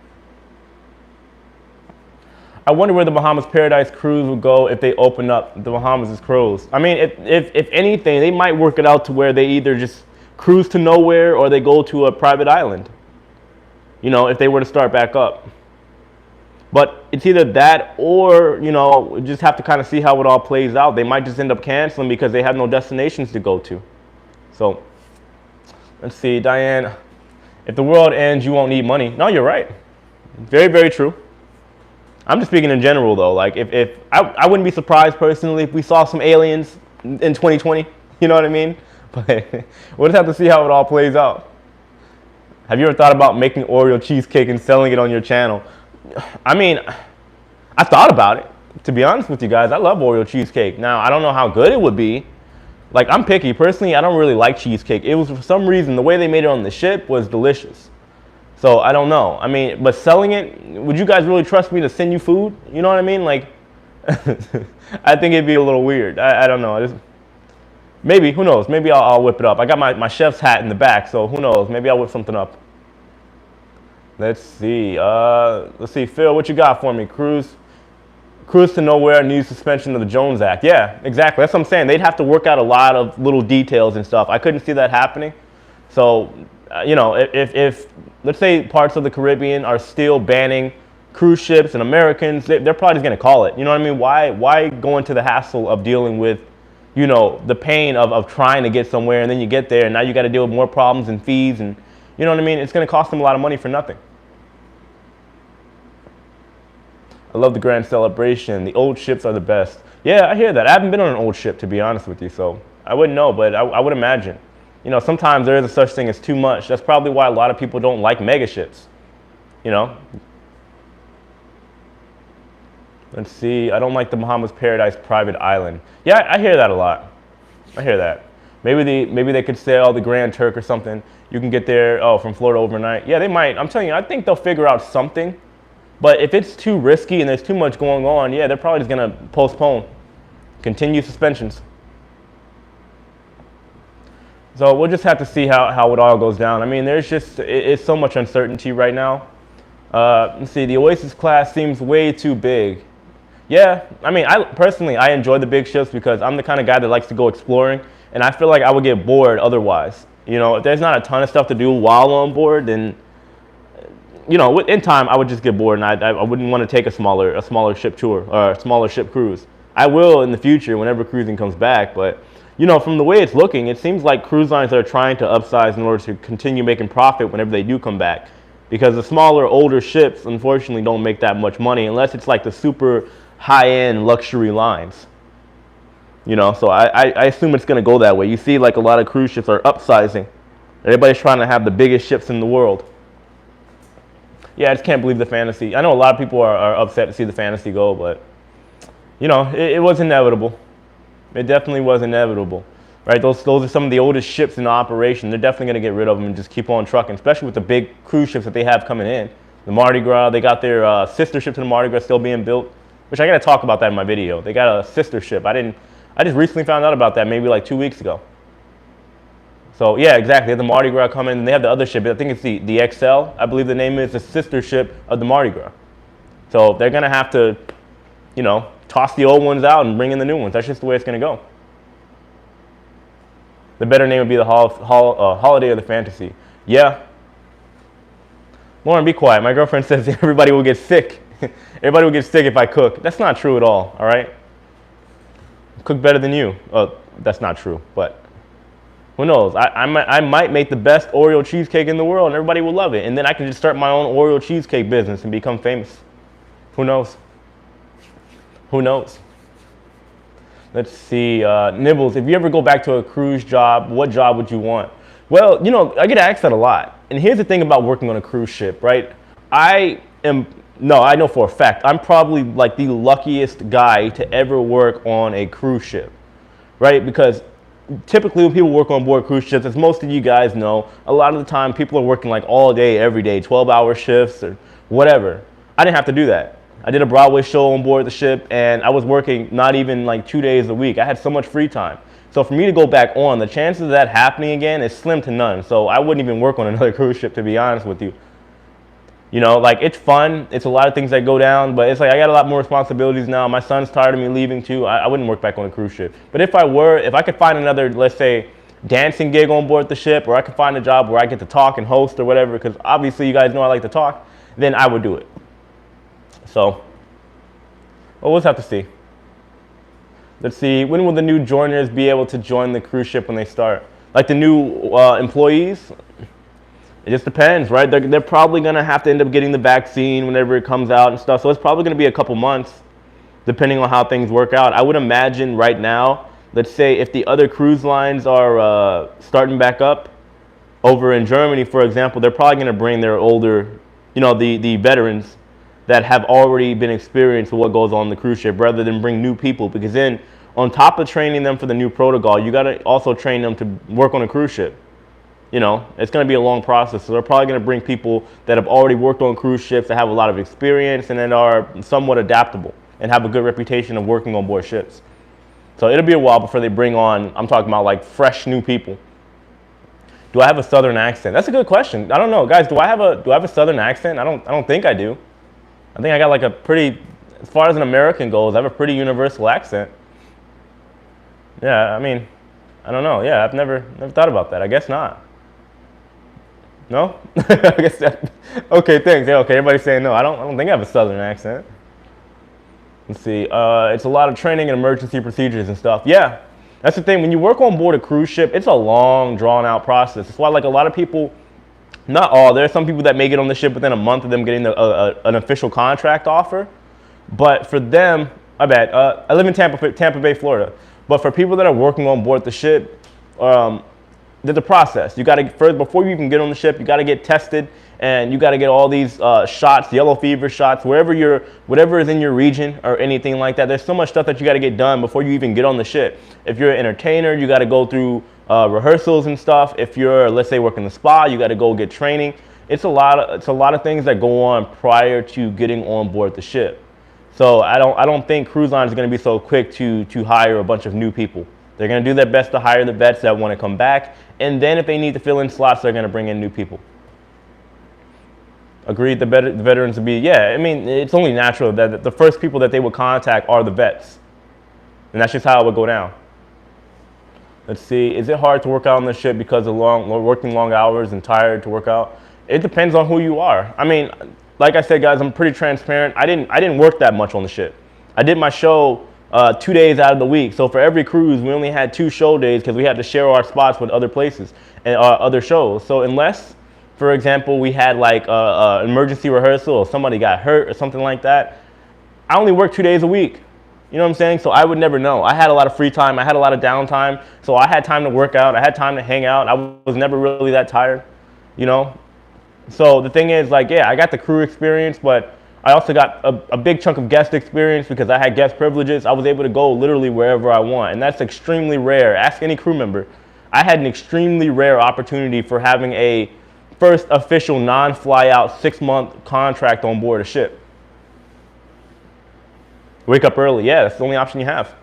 I wonder where the Bahamas Paradise Cruise would go if they open up the Bahamas' cruise. I mean, if anything, they might work it out to where they either just cruise to nowhere or they go to a private island, you know, if they were to start back up. But it's either that or, you know, just have to kind of see how it all plays out. They might just end up canceling because they have no destinations to go to. So, let's see, Diane, if the world ends, you won't need money. No, you're right. Very, very true. I'm just speaking in general, though. Like, if I wouldn't be surprised, personally, if we saw some aliens in 2020. You know what I mean? But we'll just have to see how it all plays out. Have you ever thought about making Oreo cheesecake and selling it on your channel? I mean, I thought about it, to be honest with you guys. I love Oreo cheesecake. Now, I don't know how good it would be. Like, I'm picky. Personally, I don't really like cheesecake. It was, for some reason, the way they made it on the ship was delicious. So, I don't know. I mean, but selling it, would you guys really trust me to send you food? You know what I mean? Like, I think it'd be a little weird. I don't know. Maybe, who knows? Maybe I'll whip it up. I got my chef's hat in the back, so who knows? Maybe I'll whip something up. Let's see, Phil, what you got for me? Cruise to nowhere needs suspension of the Jones Act. Yeah, exactly. That's what I'm saying. They'd have to work out a lot of little details and stuff. I couldn't see that happening. So, you know, if let's say parts of the Caribbean are still banning cruise ships and Americans, they're probably just going to call it. You know what I mean? Why go into the hassle of dealing with, you know, the pain of trying to get somewhere, and then you get there and now you got to deal with more problems and fees, and you know what I mean? It's going to cost them a lot of money for nothing. I love the grand celebration. The old ships are the best. Yeah, I hear that. I haven't been on an old ship, to be honest with you, so I wouldn't know, but I would imagine. You know, sometimes there is a such thing as too much. That's probably why a lot of people don't like mega ships. You know? Let's see. I don't like the Bahamas Paradise private island. Yeah, I hear that a lot. I hear that. Maybe they could sail the Grand Turk or something. You can get there, from Florida overnight. Yeah, they might. I'm telling you, I think they'll figure out something. But if it's too risky and there's too much going on, yeah, they're probably just going to postpone. Continue suspensions. So we'll just have to see how it all goes down. I mean, it's so much uncertainty right now. Let's see, the Oasis class seems way too big. Yeah, I mean, I enjoy the big ships because I'm the kind of guy that likes to go exploring, and I feel like I would get bored otherwise. You know, if there's not a ton of stuff to do while on board, then, you know, in time I would just get bored, and I wouldn't want to take a smaller ship tour or a smaller ship cruise. I will in the future whenever cruising comes back, but you know, from the way it's looking, it seems like cruise lines are trying to upsize in order to continue making profit whenever they do come back, because the smaller, older ships unfortunately don't make that much money unless it's like the super high-end luxury lines. You know, so I assume it's going to go that way. You see, like, a lot of cruise ships are upsizing. Everybody's trying to have the biggest ships in the world. Yeah, I just can't believe the Fantasy. I know a lot of people are upset to see the Fantasy go, but, you know, it was inevitable. It definitely was inevitable, right? Those are some of the oldest ships in operation. They're definitely going to get rid of them and just keep on trucking, especially with the big cruise ships that they have coming in. The Mardi Gras, they got their sister ship to the Mardi Gras still being built, which I got to talk about that in my video. They got a sister ship. I just recently found out about that maybe like 2 weeks ago. So yeah, exactly. They have the Mardi Gras coming, and they have the other ship. I think it's the XL. I believe the name is the sister ship of the Mardi Gras. So they're going to have to, you know, toss the old ones out and bring in the new ones. That's just the way it's going to go. The better name would be the Holiday of the Fantasy. Yeah. Lauren, be quiet. My girlfriend says everybody will get sick. Everybody will get sick if I cook. That's not true at all right? Cook better than you. That's not true, but who knows? I might make the best Oreo cheesecake in the world and everybody will love it. And then I can just start my own Oreo cheesecake business and become famous. Who knows? Who knows? Let's see. Nibbles, if you ever go back to a cruise job, what job would you want? Well, you know, I get asked that a lot. And here's the thing about working on a cruise ship, right? I know for a fact, I'm probably like the luckiest guy to ever work on a cruise ship, right? Because typically when people work on board cruise ships, as most of you guys know, a lot of the time people are working like all day, every day, 12-hour shifts or whatever. I didn't have to do that. I did a Broadway show on board the ship, and I was working not even like 2 days a week. I had so much free time. So for me to go back on, the chances of that happening again is slim to none. So I wouldn't even work on another cruise ship, to be honest with you. You know, like it's fun. It's a lot of things that go down, but it's like I got a lot more responsibilities now. My son's tired of me leaving too. I wouldn't work back on a cruise ship. But if I could find another, let's say, dancing gig on board the ship, or I could find a job where I get to talk and host or whatever, because obviously you guys know I like to talk, then I would do it. So, we'll just have to see. Let's see, when will the new joiners be able to join the cruise ship when they start? Like the new employees? It just depends, right? They're probably gonna have to end up getting the vaccine whenever it comes out and stuff. So it's probably gonna be a couple months, depending on how things work out. I would imagine right now, let's say if the other cruise lines are starting back up over in Germany, for example, they're probably gonna bring their older, you know, the veterans that have already been experienced with what goes on the cruise ship, rather than bring new people. Because then, on top of training them for the new protocol, you gotta also train them to work on a cruise ship. You know, it's going to be a long process. So they're probably going to bring people that have already worked on cruise ships, that have a lot of experience and that are somewhat adaptable and have a good reputation of working on board ships. So it'll be a while before they bring on, I'm talking about like fresh new people. Do I have a southern accent? That's a good question. I don't know, guys. Do I have a southern accent? I don't think I do. I think I got like a pretty, as far as an American goes, I have a pretty universal accent. Yeah, I mean, I don't know. Yeah, I've never thought about that. I guess not. No? I guess that, okay, thanks. Yeah, okay, everybody's saying no. I don't think I have a southern accent. Let's see. It's a lot of training and emergency procedures and stuff. Yeah, that's the thing. When you work on board a cruise ship, it's a long, drawn-out process. That's why, like, a lot of people, not all, there are some people that make it on the ship within a month of them getting an official contract offer. But for them, I live in Tampa Bay, Florida. But for people that are working on board the ship, there's a process. You got to first, before you even get on the ship, you got to get tested, and you got to get all these shots, yellow fever shots, whatever is in your region or anything like that. There's so much stuff that you got to get done before you even get on the ship. If you're an entertainer, you got to go through rehearsals and stuff. If you're, let's say, working the spa, you got to go get training. It's a lot of things that go on prior to getting on board the ship. So I don't think cruise lines are going to be so quick to hire a bunch of new people. They're going to do their best to hire the vets that want to come back. And then if they need to fill in slots, they're going to bring in new people. Agreed, the veterans would be, yeah, I mean, it's only natural that the first people that they would contact are the vets. And that's just how it would go down. Let's see, is it hard to work out on the ship because of working long hours and tired to work out? It depends on who you are. I mean, like I said, guys, I'm pretty transparent. I didn't work that much on the ship. I did my show 2 days out of the week. So for every cruise, we only had 2 show days because we had to share our spots with other places and other shows. So unless, for example, we had like an emergency rehearsal or somebody got hurt or something like that, I only worked 2 days a week. You know what I'm saying? So I would never know. I had a lot of free time. I had a lot of downtime. So I had time to work out. I had time to hang out. I was never really that tired, you know? So the thing is, like, yeah, I got the crew experience, but I also got a big chunk of guest experience because I had guest privileges. I was able to go literally wherever I want, and that's extremely rare. Ask any crew member. I had an extremely rare opportunity for having a first official non-fly-out 6-month contract on board a ship. Wake up early. Yeah, that's the only option you have.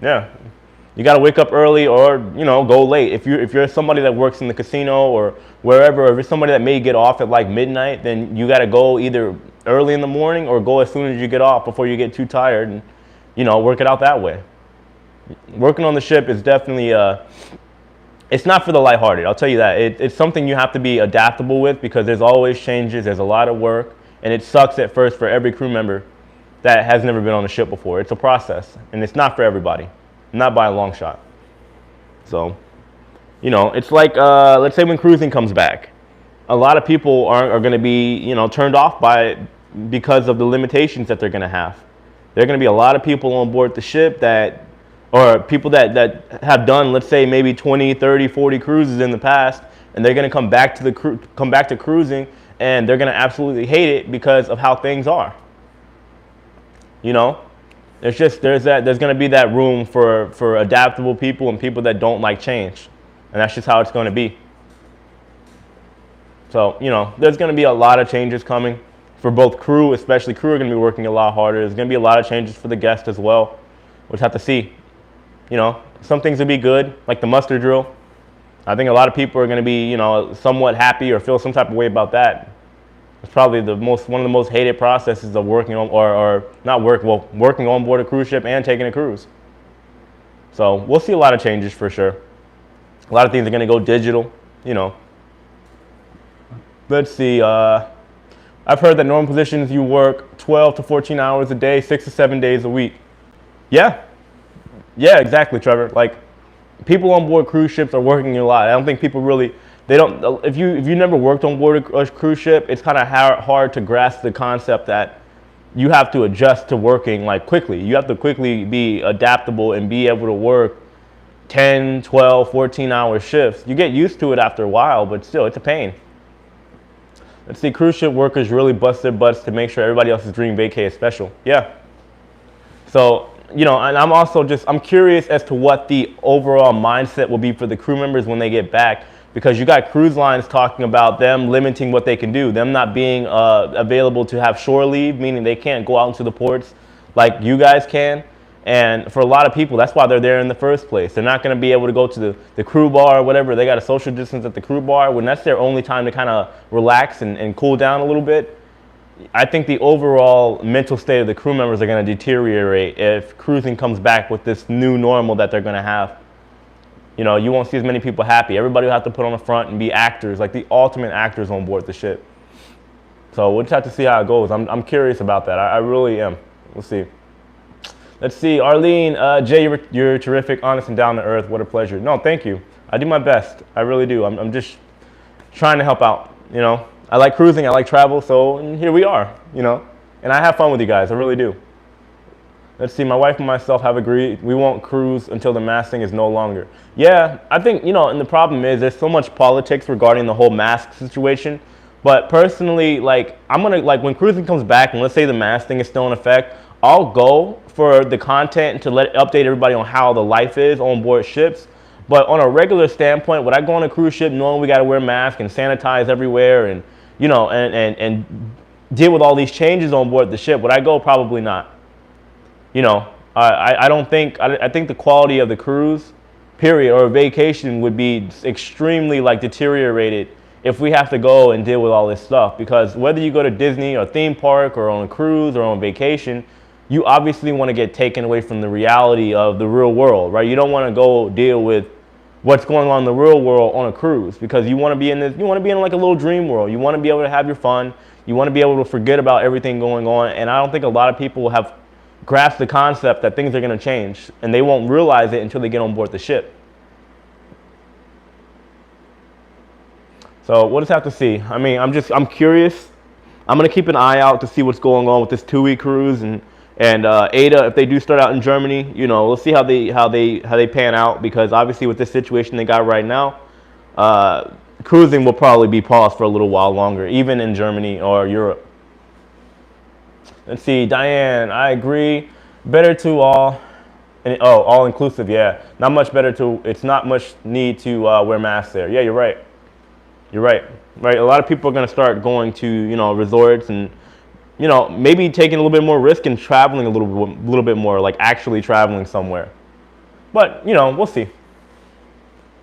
Yeah. You got to wake up early or, you know, go late. If you're somebody that works in the casino or wherever, or if you're somebody that may get off at like midnight, then you got to go either early in the morning or go as soon as you get off before you get too tired and, you know, work it out that way. Working on the ship is definitely, it's not for the lighthearted. I'll tell you that. It's something you have to be adaptable with because there's always changes. There's a lot of work, and it sucks at first for every crew member that has never been on a ship before. It's a process, and it's not for everybody. Not by a long shot. So, you know, it's like, let's say when cruising comes back, a lot of people are going to be, you know, turned off by it because of the limitations that they're going to have. There are going to be a lot of people on board the ship that, or people that have done, let's say, maybe 20, 30, 40 cruises in the past, and they're going to come back to cruising, and they're going to absolutely hate it because of how things are. You know? There's going to be that room for adaptable people and people that don't like change. And that's just how it's going to be. So, you know, there's going to be a lot of changes coming for both crew, especially crew are going to be working a lot harder. There's going to be a lot of changes for the guests as well. We'll just have to see. You know, some things will be good, like the muster drill. I think a lot of people are going to be, somewhat happy or feel some type of way about that. It's probably one of the most hated processes of working on, or not working on board a cruise ship and taking a cruise. So we'll see a lot of changes for sure. A lot of things are going to go digital, Let's see. I've heard that normal positions you work 12 to 14 hours a day, 6 to 7 days a week. Yeah, exactly, Trevor. Like, people on board cruise ships are working a lot. I don't think people really, if you never worked on board a cruise ship, it's kind of hard to grasp the concept that you have to adjust to working like quickly. You have to quickly be adaptable and be able to work 10, 12, 14-hour shifts. You get used to it after a while, but still, it's a pain. Let's see, cruise ship workers really bust their butts to make sure everybody else's dream vacay is special. Yeah. So, and I'm curious as to what the overall mindset will be for the crew members when they get back, because you got cruise lines talking about them limiting what they can do, them not being available to have shore leave, meaning they can't go out into the ports like you guys can. And for a lot of people, that's why they're there in the first place. They're not going to be able to go to the crew bar or whatever. They got a social distance at the crew bar when that's their only time to kind of relax and cool down a little bit. I think the overall mental state of the crew members are going to deteriorate if cruising comes back with this new normal that they're going to have. You won't see as many people happy. Everybody will have to put on the front and be actors, like the ultimate actors on board the ship. So we'll just have to see how it goes. I'm curious about that. I really am. We'll see. Let's see, Arlene, Jay, you're terrific, honest and down to earth. What a pleasure. No, thank you. I do my best. I really do. I'm just trying to help out. I like cruising. I like travel. So here we are. And I have fun with you guys. I really do. Let's see, my wife and myself have agreed we won't cruise until the masking is no longer. Yeah, I think, and the problem is there's so much politics regarding the whole mask situation. But personally, when cruising comes back, and let's say the mask thing is still in effect, I'll go for the content to update everybody on how the life is on board ships. But on a regular standpoint, would I go on a cruise ship knowing we got to wear masks and sanitize everywhere and, and deal with all these changes on board the ship? Would I go? Probably not. I don't think, I think the quality of the cruise, period, or vacation would be extremely deteriorated if we have to go and deal with all this stuff. Because whether you go to Disney or theme park or on a cruise or on vacation, you obviously want to get taken away from the reality of the real world, right? You don't want to go deal with what's going on in the real world on a cruise, because you want to be in a little dream world. You want to be able to have your fun. You want to be able to forget about everything going on. And I don't think a lot of people have grasped the concept that things are going to change, and they won't realize it until they get on board the ship. So we'll just have to see. I mean, I'm curious. I'm going to keep an eye out to see what's going on with this 2-week cruise and Aida, if they do start out in Germany, we'll see how they pan out, because obviously with this situation they got right now, cruising will probably be paused for a little while longer, even in Germany or Europe. Let's see, Diane, I agree. Better to all inclusive, yeah. Not much better to. It's not much need to wear masks there. Yeah, you're right. You're right. Right. A lot of people are going to start going to resorts and. Maybe taking a little bit more risk and traveling a little bit more, like actually traveling somewhere. But, we'll see.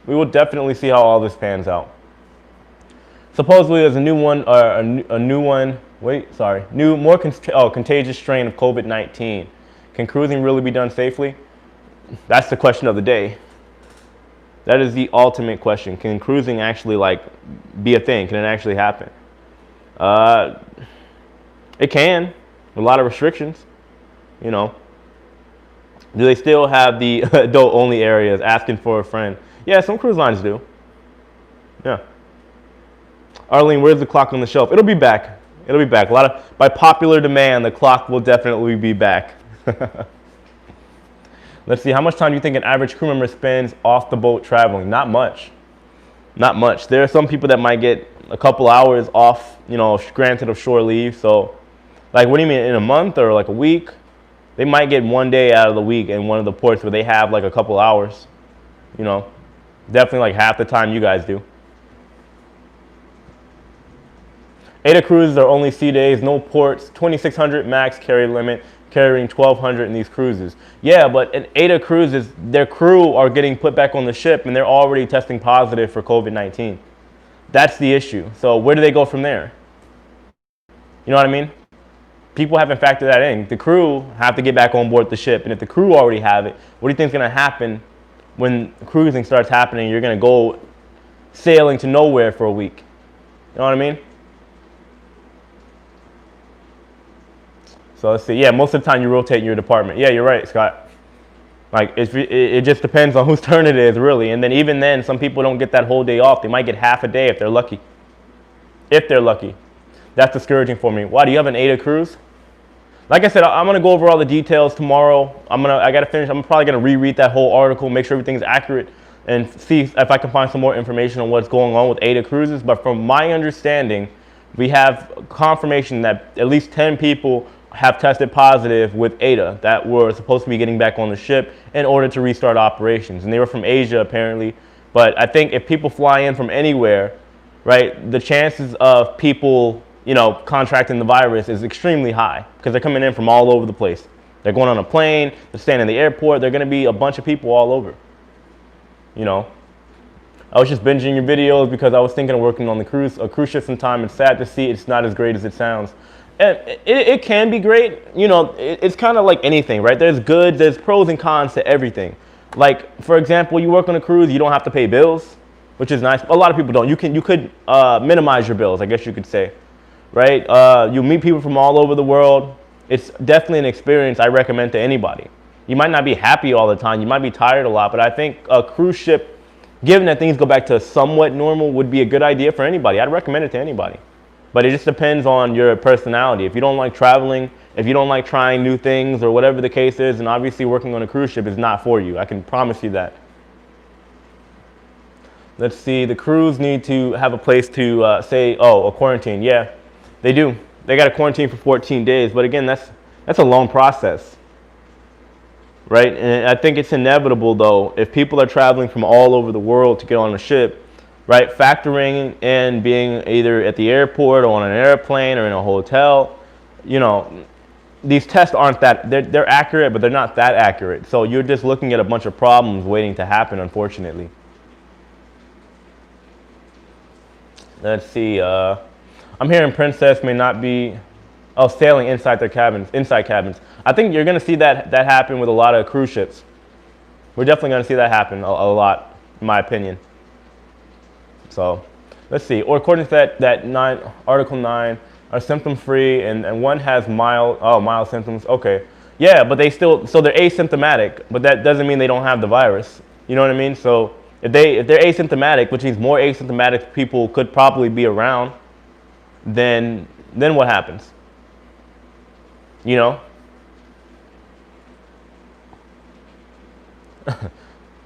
We will definitely see how all this pans out. Supposedly there's a new more contagious strain of COVID-19. Can cruising really be done safely? That's the question of the day. That is the ultimate question. Can cruising actually be a thing? Can it actually happen? It can, with a lot of restrictions, Do they still have the adult-only areas, asking for a friend? Yeah, some cruise lines do. Yeah. Arlene, where's the clock on the shelf? It'll be back. It'll be back. By popular demand, the clock will definitely be back. Let's see, how much time do you think an average crew member spends off the boat traveling? Not much. Not much. There are some people that might get a couple hours off, granted of shore leave, so... what do you mean, in a month or a week? They might get one day out of the week in one of the ports where they have a couple hours. Definitely half the time you guys do. Aida cruises are only sea days, no ports, 2,600 max carry limit. carrying 1,200 in these cruises. Yeah, but in Aida cruises, their crew are getting put back on the ship and they're already testing positive for COVID-19. That's the issue. So where do they go from there? You know what I mean? People haven't factored that in. The crew have to get back on board the ship. And if the crew already have it, what do you think is going to happen when cruising starts happening? You're going to go sailing to nowhere for a week. You know what I mean? So let's see. Yeah, most of the time you rotate in your department. Yeah, you're right, Scott. Like, it just depends on whose turn it is, really. And then even then, some people don't get that whole day off. They might get half a day if they're lucky. If they're lucky. That's discouraging for me. Why, do you have an Aida cruise? Like I said, I'm going to go over all the details tomorrow. I got to finish. I'm probably going to reread that whole article, make sure everything's accurate, and see if I can find some more information on what's going on with Aida cruises. But from my understanding, we have confirmation that at least 10 people have tested positive with Aida that were supposed to be getting back on the ship in order to restart operations. And they were from Asia, apparently. But I think if people fly in from anywhere, right, the chances of people, you know, contracting the virus is extremely high because they're coming in from all over the place. They're going on a plane, they're staying in the airport, they're going to be a bunch of people all over. You know, I was just binging your videos because I was thinking of working on a cruise ship sometime. It's sad to see it's not as great as it sounds. And it can be great. You know, it's kind of like anything, right? There's pros and cons to everything. Like, for example, you work on a cruise, you don't have to pay bills, which is nice. A lot of people don't. You could minimize your bills, I guess you could say, right? You meet people from all over the world. It's definitely an experience I recommend to anybody. You might not be happy all the time. You might be tired a lot, but I think a cruise ship, given that things go back to somewhat normal, would be a good idea for anybody. I'd recommend it to anybody. But it just depends on your personality. If you don't like traveling, if you don't like trying new things or whatever the case is, and obviously working on a cruise ship is not for you. I can promise you that. Let's see, the crews need to have a place to a quarantine. Yeah, they do. They got to quarantine for 14 days. But again, that's a long process, right? And I think it's inevitable, though, if people are traveling from all over the world to get on a ship, right, factoring in being either at the airport or on an airplane or in a hotel, you know, these tests aren't that, they're accurate, but they're not that accurate. So you're just looking at a bunch of problems waiting to happen, unfortunately. Let's see, I'm hearing Princess may not be, sailing inside their cabins, inside cabins. I think you're going to see that happen with a lot of cruise ships. We're definitely going to see that happen a lot, in my opinion. So let's see, or according to Article 9, are symptom free and one has mild symptoms. Okay, yeah, but so they're asymptomatic, but that doesn't mean they don't have the virus. You know what I mean? So if they're asymptomatic, which means more asymptomatic people could probably be around, then what happens? You know?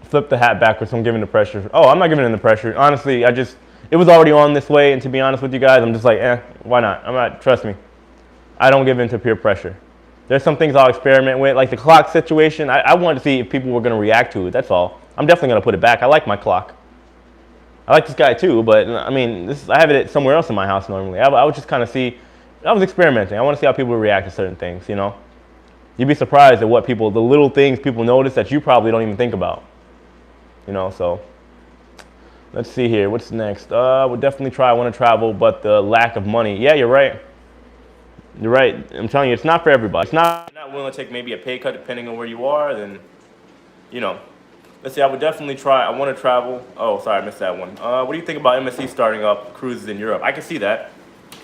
Flip the hat backwards, so I'm giving the pressure. Oh, I'm not giving in the pressure. Honestly, it was already on this way, and to be honest with you guys, I'm just like, why not? Trust me. I don't give in to peer pressure. There's some things I'll experiment with, like the clock situation. I wanted to see if people were going to react to it, that's all. I'm definitely going to put it back. I like my clock. I like this guy too, but I mean, I have it somewhere else in my house normally. I would just kind of see, I was experimenting. I want to see how people react to certain things, you know? You'd be surprised at the little things people notice that you probably don't even think about. You know, so let's see here. What's next? We'll definitely try. I want to travel, but the lack of money. Yeah, you're right. You're right. I'm telling you, it's not for everybody. It's not. If you're not willing to take maybe a pay cut depending on where you are, then, you know. Let's see. I would definitely try. I want to travel. Oh, sorry, I missed that one. What do you think about MSC starting up cruises in Europe? I can see that.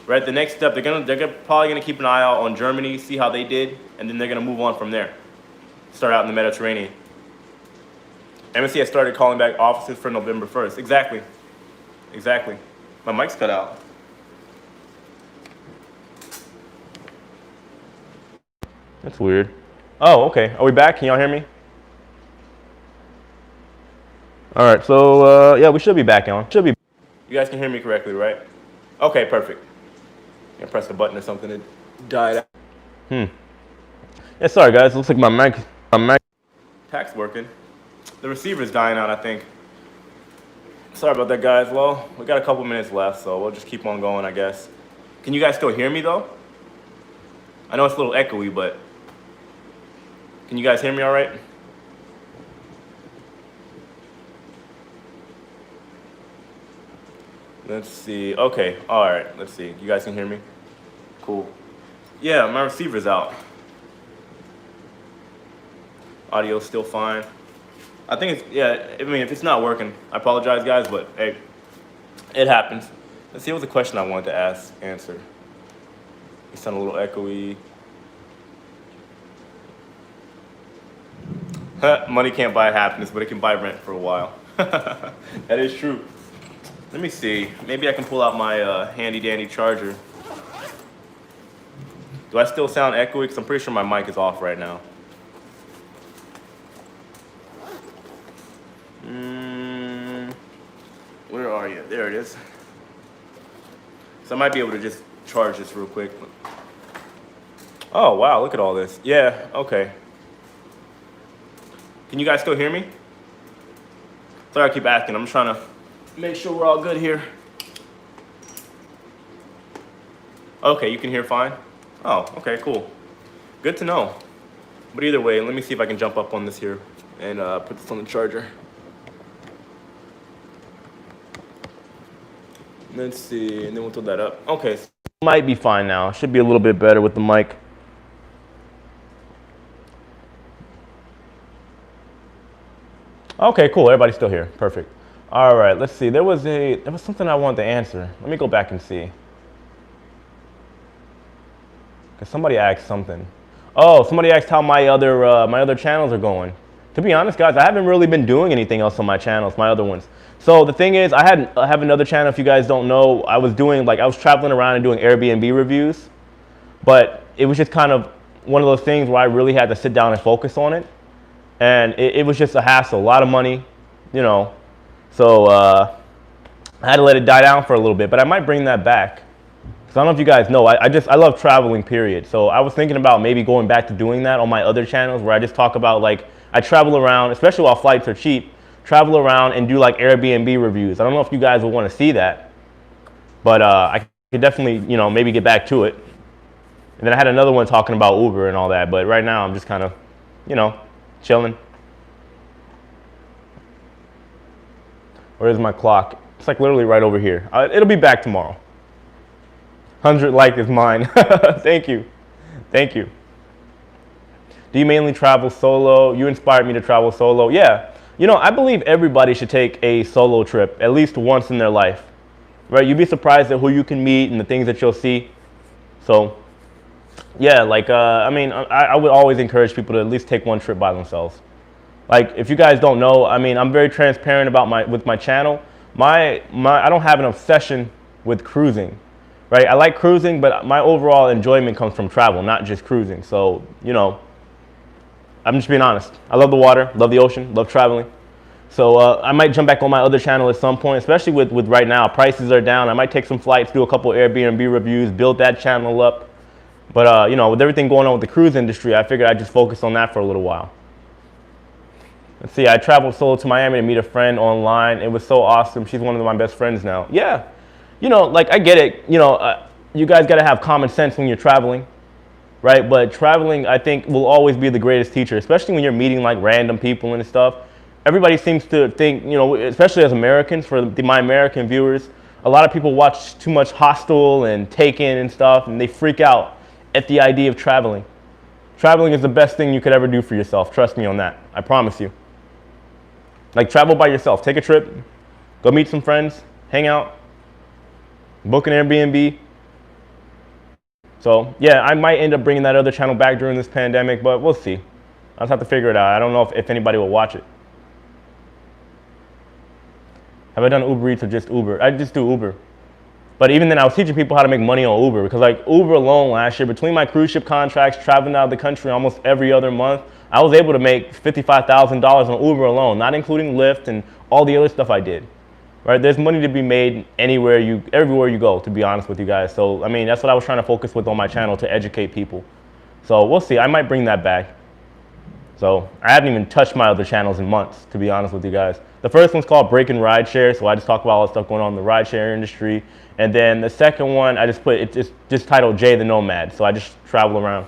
Right. The next step, they're probably gonna keep an eye out on Germany, see how they did, and then they're gonna move on from there. Start out in the Mediterranean. MSC has started calling back offices for November 1st. Exactly. My mic's cut out. That's weird. Oh, okay. Are we back? Can y'all hear me? All right. So yeah, we should be back on. You guys can hear me correctly, right? Okay, perfect. I press the button or something. It died out. Yeah, sorry guys. It looks like my mic. Tax working. The receiver's dying out, I think. Sorry about that, guys. Well, we got a couple minutes left, so we'll just keep on going, I guess. Can you guys still hear me, though? I know it's a little echoey, but Can you guys hear me all right? Let's see. Okay, all right. Let's see. You guys can hear me? Cool. Yeah, my receiver's out. Audio's still fine. I think it's, yeah, I mean, if it's not working, I apologize, guys, but hey, it happens. Let's see what was the question I wanted to answer. You sound a little echoey. Money can't buy happiness, but it can buy rent for a while. That is true. Let me see. Maybe I can pull out my handy dandy charger. Do I still sound echoey? Because I'm pretty sure my mic is off right now. Where are you? There it is. So I might be able to just charge this real quick. Oh, wow. Look at all this. Yeah. Okay. Can you guys still hear me? Sorry I keep asking. I'm trying to make sure we're all good here. Okay, you can hear fine? Oh, okay, cool. Good to know. But either way, let me see if I can jump up on this here and put this on the charger. Let's see, and then we'll throw that up. Okay, so might be fine now. Should be a little bit better with the mic. Okay, cool. Everybody's still here. Perfect. All right, let's see. There was something I wanted to answer. Let me go back and see. Cause somebody asked something. Oh, somebody asked how my other channels are going. To be honest, guys, I haven't really been doing anything else on my channels, my other ones. So the thing is, I have another channel. If you guys don't know, I was traveling around and doing Airbnb reviews, but it was just kind of one of those things where I really had to sit down and focus on it, and it was just a hassle, a lot of money, you know. So I had to let it die down for a little bit, but I might bring that back. I don't know if you guys know, I love traveling, period. So I was thinking about maybe going back to doing that on my other channels where I just talk about, like, I travel around, especially while flights are cheap, travel around and do like Airbnb reviews. I don't know if you guys would want to see that, but I could definitely, you know, maybe get back to it. And then I had another one talking about Uber and all that, but right now I'm just kind of, you know, chilling. Where's my clock? It's like literally right over here. It'll be back tomorrow. 100 like is mine. Thank you. Thank you. Do you mainly travel solo? You inspired me to travel solo. Yeah. You know, I believe everybody should take a solo trip at least once in their life. Right? You'd be surprised at who you can meet and the things that you'll see. So, yeah, like, I mean, I would always encourage people to at least take one trip by themselves. Like, if you guys don't know, I mean, I'm very transparent about with my channel. I don't have an obsession with cruising. Right, I like cruising, but my overall enjoyment comes from travel, not just cruising. So, you know, I'm just being honest. I love the water, love the ocean, love traveling. So I might jump back on my other channel at some point, especially with right now. Prices are down. I might take some flights, do a couple Airbnb reviews, build that channel up. But, you know, with everything going on with the cruise industry, I figured I'd just focus on that for a little while. Let's see, I traveled solo to Miami to meet a friend online. It was so awesome. She's one of my best friends now. Yeah. You know, like, I get it, you know, you guys got to have common sense when you're traveling, right? But traveling, I think, will always be the greatest teacher, especially when you're meeting, like, random people and stuff. Everybody seems to think, you know, especially as Americans, for my American viewers, a lot of people watch too much Hostel and Taken and stuff, and they freak out at the idea of traveling. Traveling is the best thing you could ever do for yourself. Trust me on that. I promise you. Like, travel by yourself. Take a trip. Go meet some friends. Hang out. Book an Airbnb. So, yeah, I might end up bringing that other channel back during this pandemic, but we'll see. I'll just have to figure it out. I don't know if anybody will watch it. Have I done Uber Eats or just Uber? I just do Uber. But even then, I was teaching people how to make money on Uber because, like, Uber alone last year, between my cruise ship contracts, traveling out of the country almost every other month, I was able to make $55,000 on Uber alone, not including Lyft and all the other stuff I did. Right? There's money to be made everywhere you go, to be honest with you guys. So, I mean, that's what I was trying to focus with on my channel, to educate people. So, we'll see. I might bring that back. So, I haven't even touched my other channels in months, to be honest with you guys. The first one's called Breaking Rideshare, so I just talk about all the stuff going on in the rideshare industry. And then the second one, it's just titled Jay the Nomad, so I just travel around.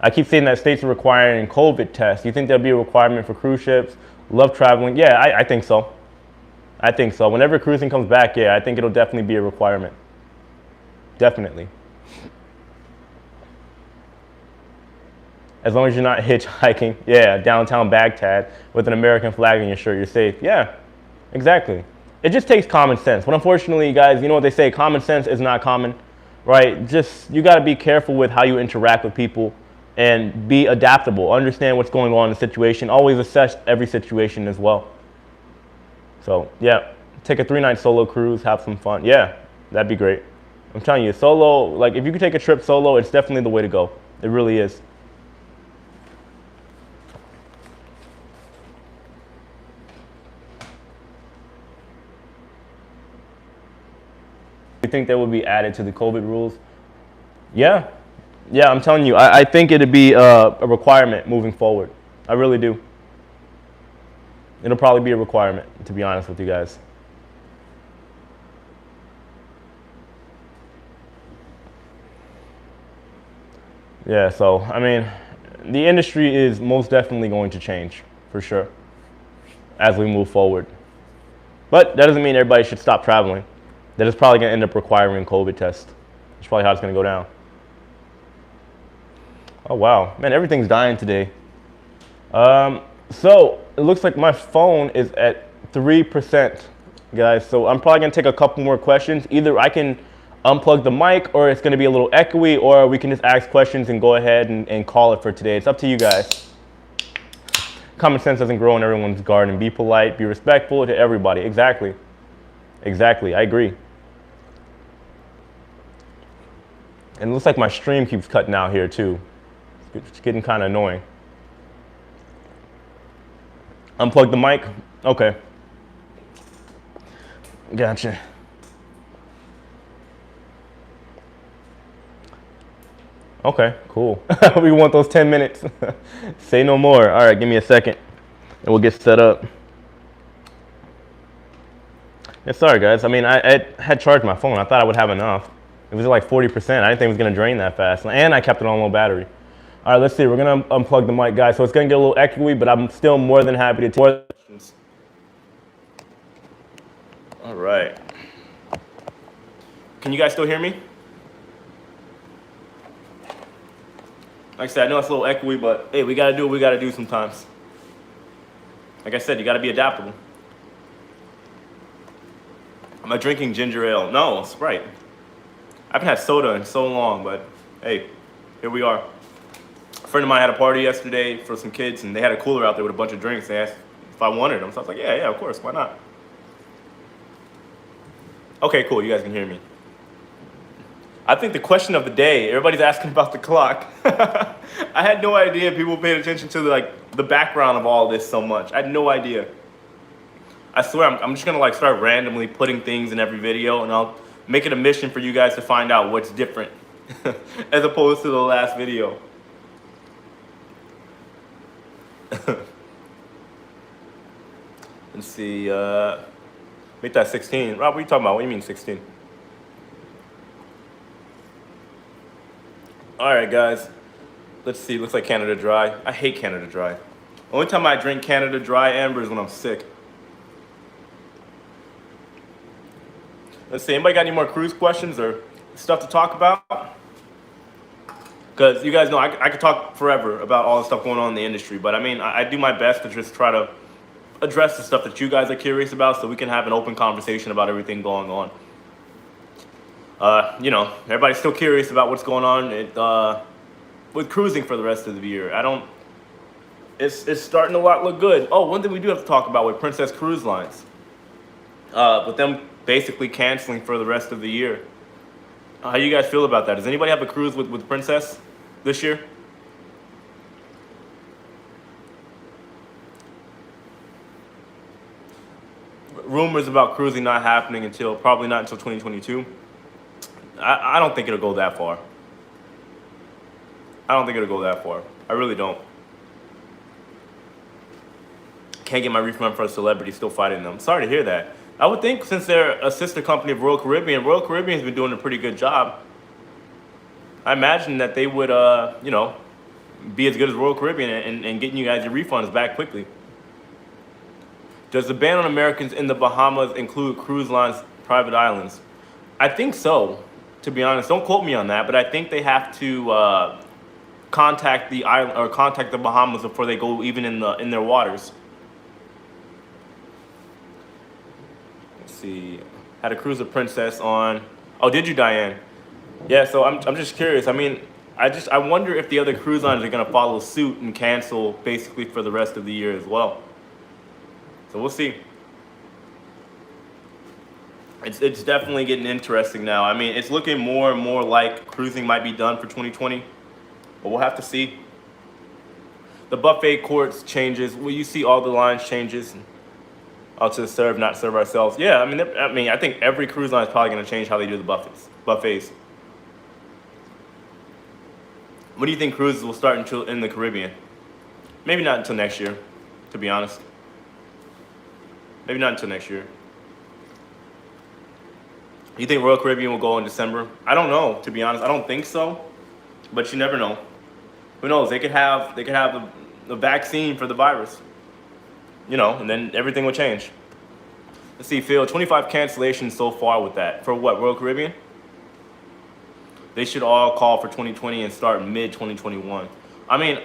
I keep saying that states are requiring COVID tests. You think there'll be a requirement for cruise ships? Love traveling. Yeah, I think so. I think so. Whenever cruising comes back, yeah, I think it'll definitely be a requirement. Definitely. As long as you're not hitchhiking, yeah, downtown Baghdad with an American flag on your shirt, you're safe. Yeah, exactly. It just takes common sense. But unfortunately, guys, you know what they say, common sense is not common, right? Just, you gotta be careful with how you interact with people and be adaptable. Understand what's going on in the situation. Always assess every situation as well. So, yeah, take a 3-night solo cruise, have some fun. Yeah, that'd be great. I'm telling you, solo, like if you could take a trip solo, it's definitely the way to go. It really is. You think that would be added to the COVID rules? Yeah, yeah, I'm telling you, I think it'd be a requirement moving forward. I really do. It'll probably be a requirement, to be honest with you guys. Yeah, so, I mean, the industry is most definitely going to change, for sure, as we move forward. But that doesn't mean everybody should stop traveling. That is probably going to end up requiring COVID tests. That's probably how it's going to go down. Oh, wow. Man, everything's dying today. So it looks like my phone is at 3%, guys. So I'm probably going to take a couple more questions. Either I can unplug the mic, or it's going to be a little echoey, or we can just ask questions and go ahead and call it for today. It's up to you guys. Common sense doesn't grow in everyone's garden. Be polite, be respectful to everybody. Exactly. Exactly, I agree. And it looks like my stream keeps cutting out here too. It's getting kind of annoying. Unplug the mic? Okay. Gotcha. Okay, cool. We want those 10 minutes. Say no more. All right, give me a second and we'll get set up. Yeah, sorry guys. I mean, I had charged my phone. I thought I would have enough. It was like 40%. I didn't think it was gonna drain that fast. And I kept it on low battery. All right, let's see. We're gonna unplug the mic, guys. So it's gonna get a little echoey, but I'm still more than happy to take questions. All right. Can you guys still hear me? Like I said, I know it's a little echoey, but hey, we gotta do what we gotta do sometimes. Like I said, you gotta be adaptable. Am I drinking ginger ale? No, Sprite. I haven't had soda in so long, but hey, here we are. A friend of mine had a party yesterday for some kids, and they had a cooler out there with a bunch of drinks. They asked if I wanted them, so I was like, yeah, of course, why not? Okay, cool, you guys can hear me. I think the question of the day, everybody's asking about the clock. I had no idea people paid attention to the background of all this so much. I had no idea. I swear, I'm just gonna start randomly putting things in every video, and I'll make it a mission for you guys to find out what's different as opposed to the last video. Let's see, make that 16. Rob, what are you talking about? What do you mean 16? All right, guys. Let's see, looks like Canada Dry. I hate Canada Dry. Only time I drink Canada Dry Amber is when I'm sick. Let's see, anybody got any more cruise questions or stuff to talk about? Because you guys know I could talk forever about all the stuff going on in the industry, but I mean, I do my best to just try to address the stuff that you guys are curious about so we can have an open conversation about everything going on. You know, everybody's still curious about what's going on with cruising for the rest of the year. It's starting to look good. Oh, one thing we do have to talk about with Princess Cruise Lines. With them basically canceling for the rest of the year. How do you guys feel about that? Does anybody have a cruise with Princess this year? Rumors about cruising not happening probably not until 2022. I don't think it'll go that far. I don't think it'll go that far. I really don't. Can't get my refund for a celebrity, still fighting them. Sorry to hear that. I would think since they're a sister company of Royal Caribbean's been doing a pretty good job. I imagine that they would, you know, be as good as Royal Caribbean and getting you guys your refunds back quickly. Does the ban on Americans in the Bahamas include cruise lines, private islands? I think so, to be honest. Don't quote me on that, but I think they have to contact the island or contact the Bahamas before they go even in their waters. Let's see. Had a cruise of Princess on. Oh, did you, Diane? Yeah. So I'm just curious. I mean, I wonder if the other cruise lines are gonna follow suit and cancel basically for the rest of the year as well. So we'll see. It's definitely getting interesting now. I mean, it's looking more and more like cruising might be done for 2020, but we'll have to see. The buffet courts changes. Well, you see all the lines changes. To the serve, not serve ourselves. Yeah, I mean, I think every cruise line is probably going to change how they do the buffets. When do you think cruises will start in the Caribbean? Maybe not until next year, to be honest. Maybe not until next year. You think Royal Caribbean will go in December? I don't know, to be honest. I don't think so, but you never know. Who knows? They could have the vaccine for the virus, and then everything will change. Let's see, Phil, 25 cancellations so far with that. For what, Royal Caribbean? They should all call for 2020 and start mid-2021. I mean,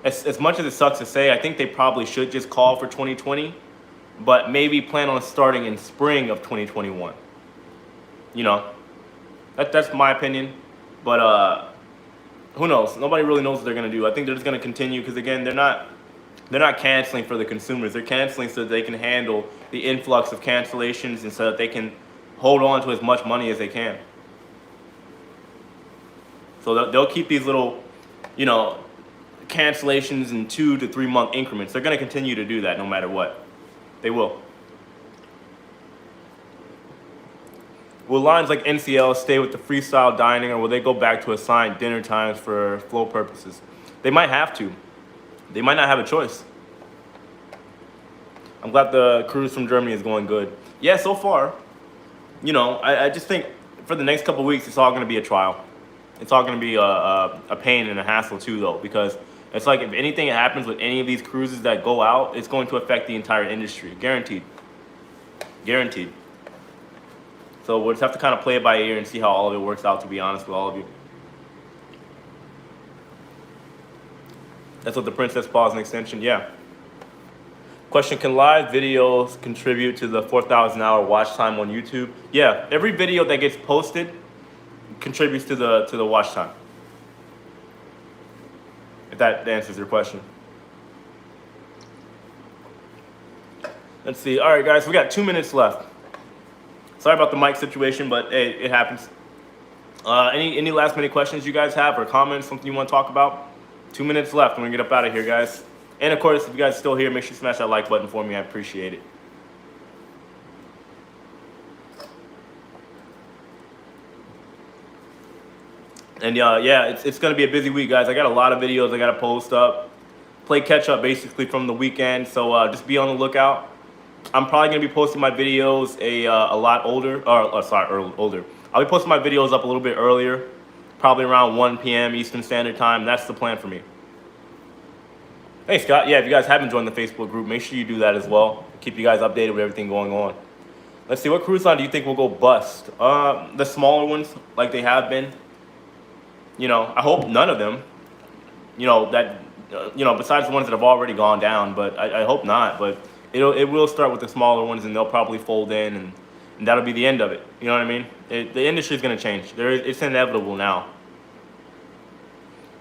as much as it sucks to say, I think they probably should just call for 2020, but maybe plan on starting in spring of 2021. That's my opinion. But who knows? Nobody really knows what they're gonna do. I think they're just gonna continue because again, they're not canceling for the consumers. They're canceling so that they can handle the influx of cancellations and so that they can hold on to as much money as they can. So they'll keep these little, cancellations in 2 to 3 month increments. They're going to continue to do that no matter what. They will. Will lines like NCL stay with the freestyle dining, or will they go back to assigned dinner times for flow purposes? They might have to. They might not have a choice. I'm glad the cruise from Germany is going good. Yeah, so far, I just think for the next couple of weeks, it's all going to be a trial. It's all going to be a pain and a hassle too, though, because it's like if anything happens with any of these cruises that go out, it's going to affect the entire industry. Guaranteed. Guaranteed. So we'll just have to kind of play it by ear and see how all of it works out, to be honest with all of you. That's what the Princess Pause and extension, yeah. Question, can live videos contribute to the 4,000 hour watch time on YouTube? Yeah, every video that gets posted contributes to the watch time. If that answers your question. Let's see. All right, guys, we got 2 minutes left. Sorry about the mic situation, but hey, it happens. Any last minute questions you guys have or comments, something you want to talk about? 2 minutes left. I'm going to get up out of here, guys. And, of course, if you guys are still here, make sure you smash that like button for me. I appreciate it. And, yeah, it's going to be a busy week, guys. I got a lot of videos I got to post up. Play catch-up, basically, from the weekend. So just be on the lookout. I'm probably going to be posting my videos a lot older. Older. I'll be posting my videos up a little bit earlier. Probably around 1 p.m. Eastern Standard Time. That's the plan for me. Hey, Scott. Yeah, if you guys haven't joined the Facebook group, make sure you do that as well. Keep you guys updated with everything going on. Let's see, what cruise line do you think will go bust? The smaller ones, like they have been. I hope none of them. Besides the ones that have already gone down, but I hope not. But it will start with the smaller ones, and they'll probably fold in, and that'll be the end of it. You know what I mean? The industry is going to change. It's inevitable now.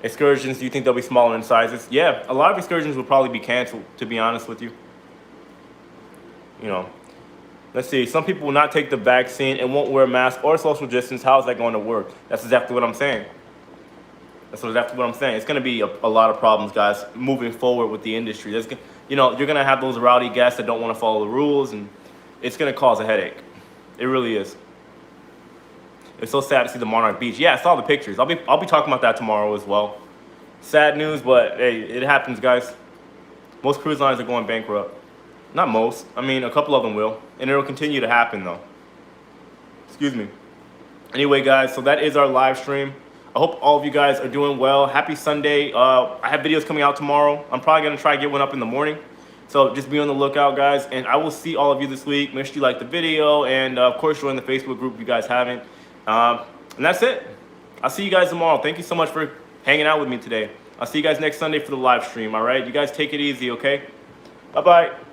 Excursions, do you think they'll be smaller in sizes? Yeah, a lot of excursions will probably be canceled, to be honest with you. Let's see. Some people will not take the vaccine and won't wear a mask or social distance. How is that going to work? That's exactly what I'm saying. That's exactly what I'm saying. It's going to be a lot of problems, guys, moving forward with the industry. You're going to have those rowdy guests that don't want to follow the rules, and it's going to cause a headache. It really is. It's so sad to see the Monarch Beach. Yeah, I saw the pictures. I'll be talking about that tomorrow as well. Sad news, but hey, it happens, guys. Most cruise lines are going bankrupt. Not most. I mean, a couple of them will, and it'll continue to happen, though. Excuse me. Anyway, guys, so that is our live stream. I hope all of you guys are doing well. Happy Sunday. I have videos coming out tomorrow. I'm probably going to try to get one up in the morning. So just be on the lookout, guys. And I will see all of you this week. Make sure you like the video. And, of course, join the Facebook group if you guys haven't. And that's it. I'll see you guys tomorrow. Thank you so much for hanging out with me today. I'll see you guys next Sunday for the live stream, all right? You guys take it easy, okay? Bye-bye.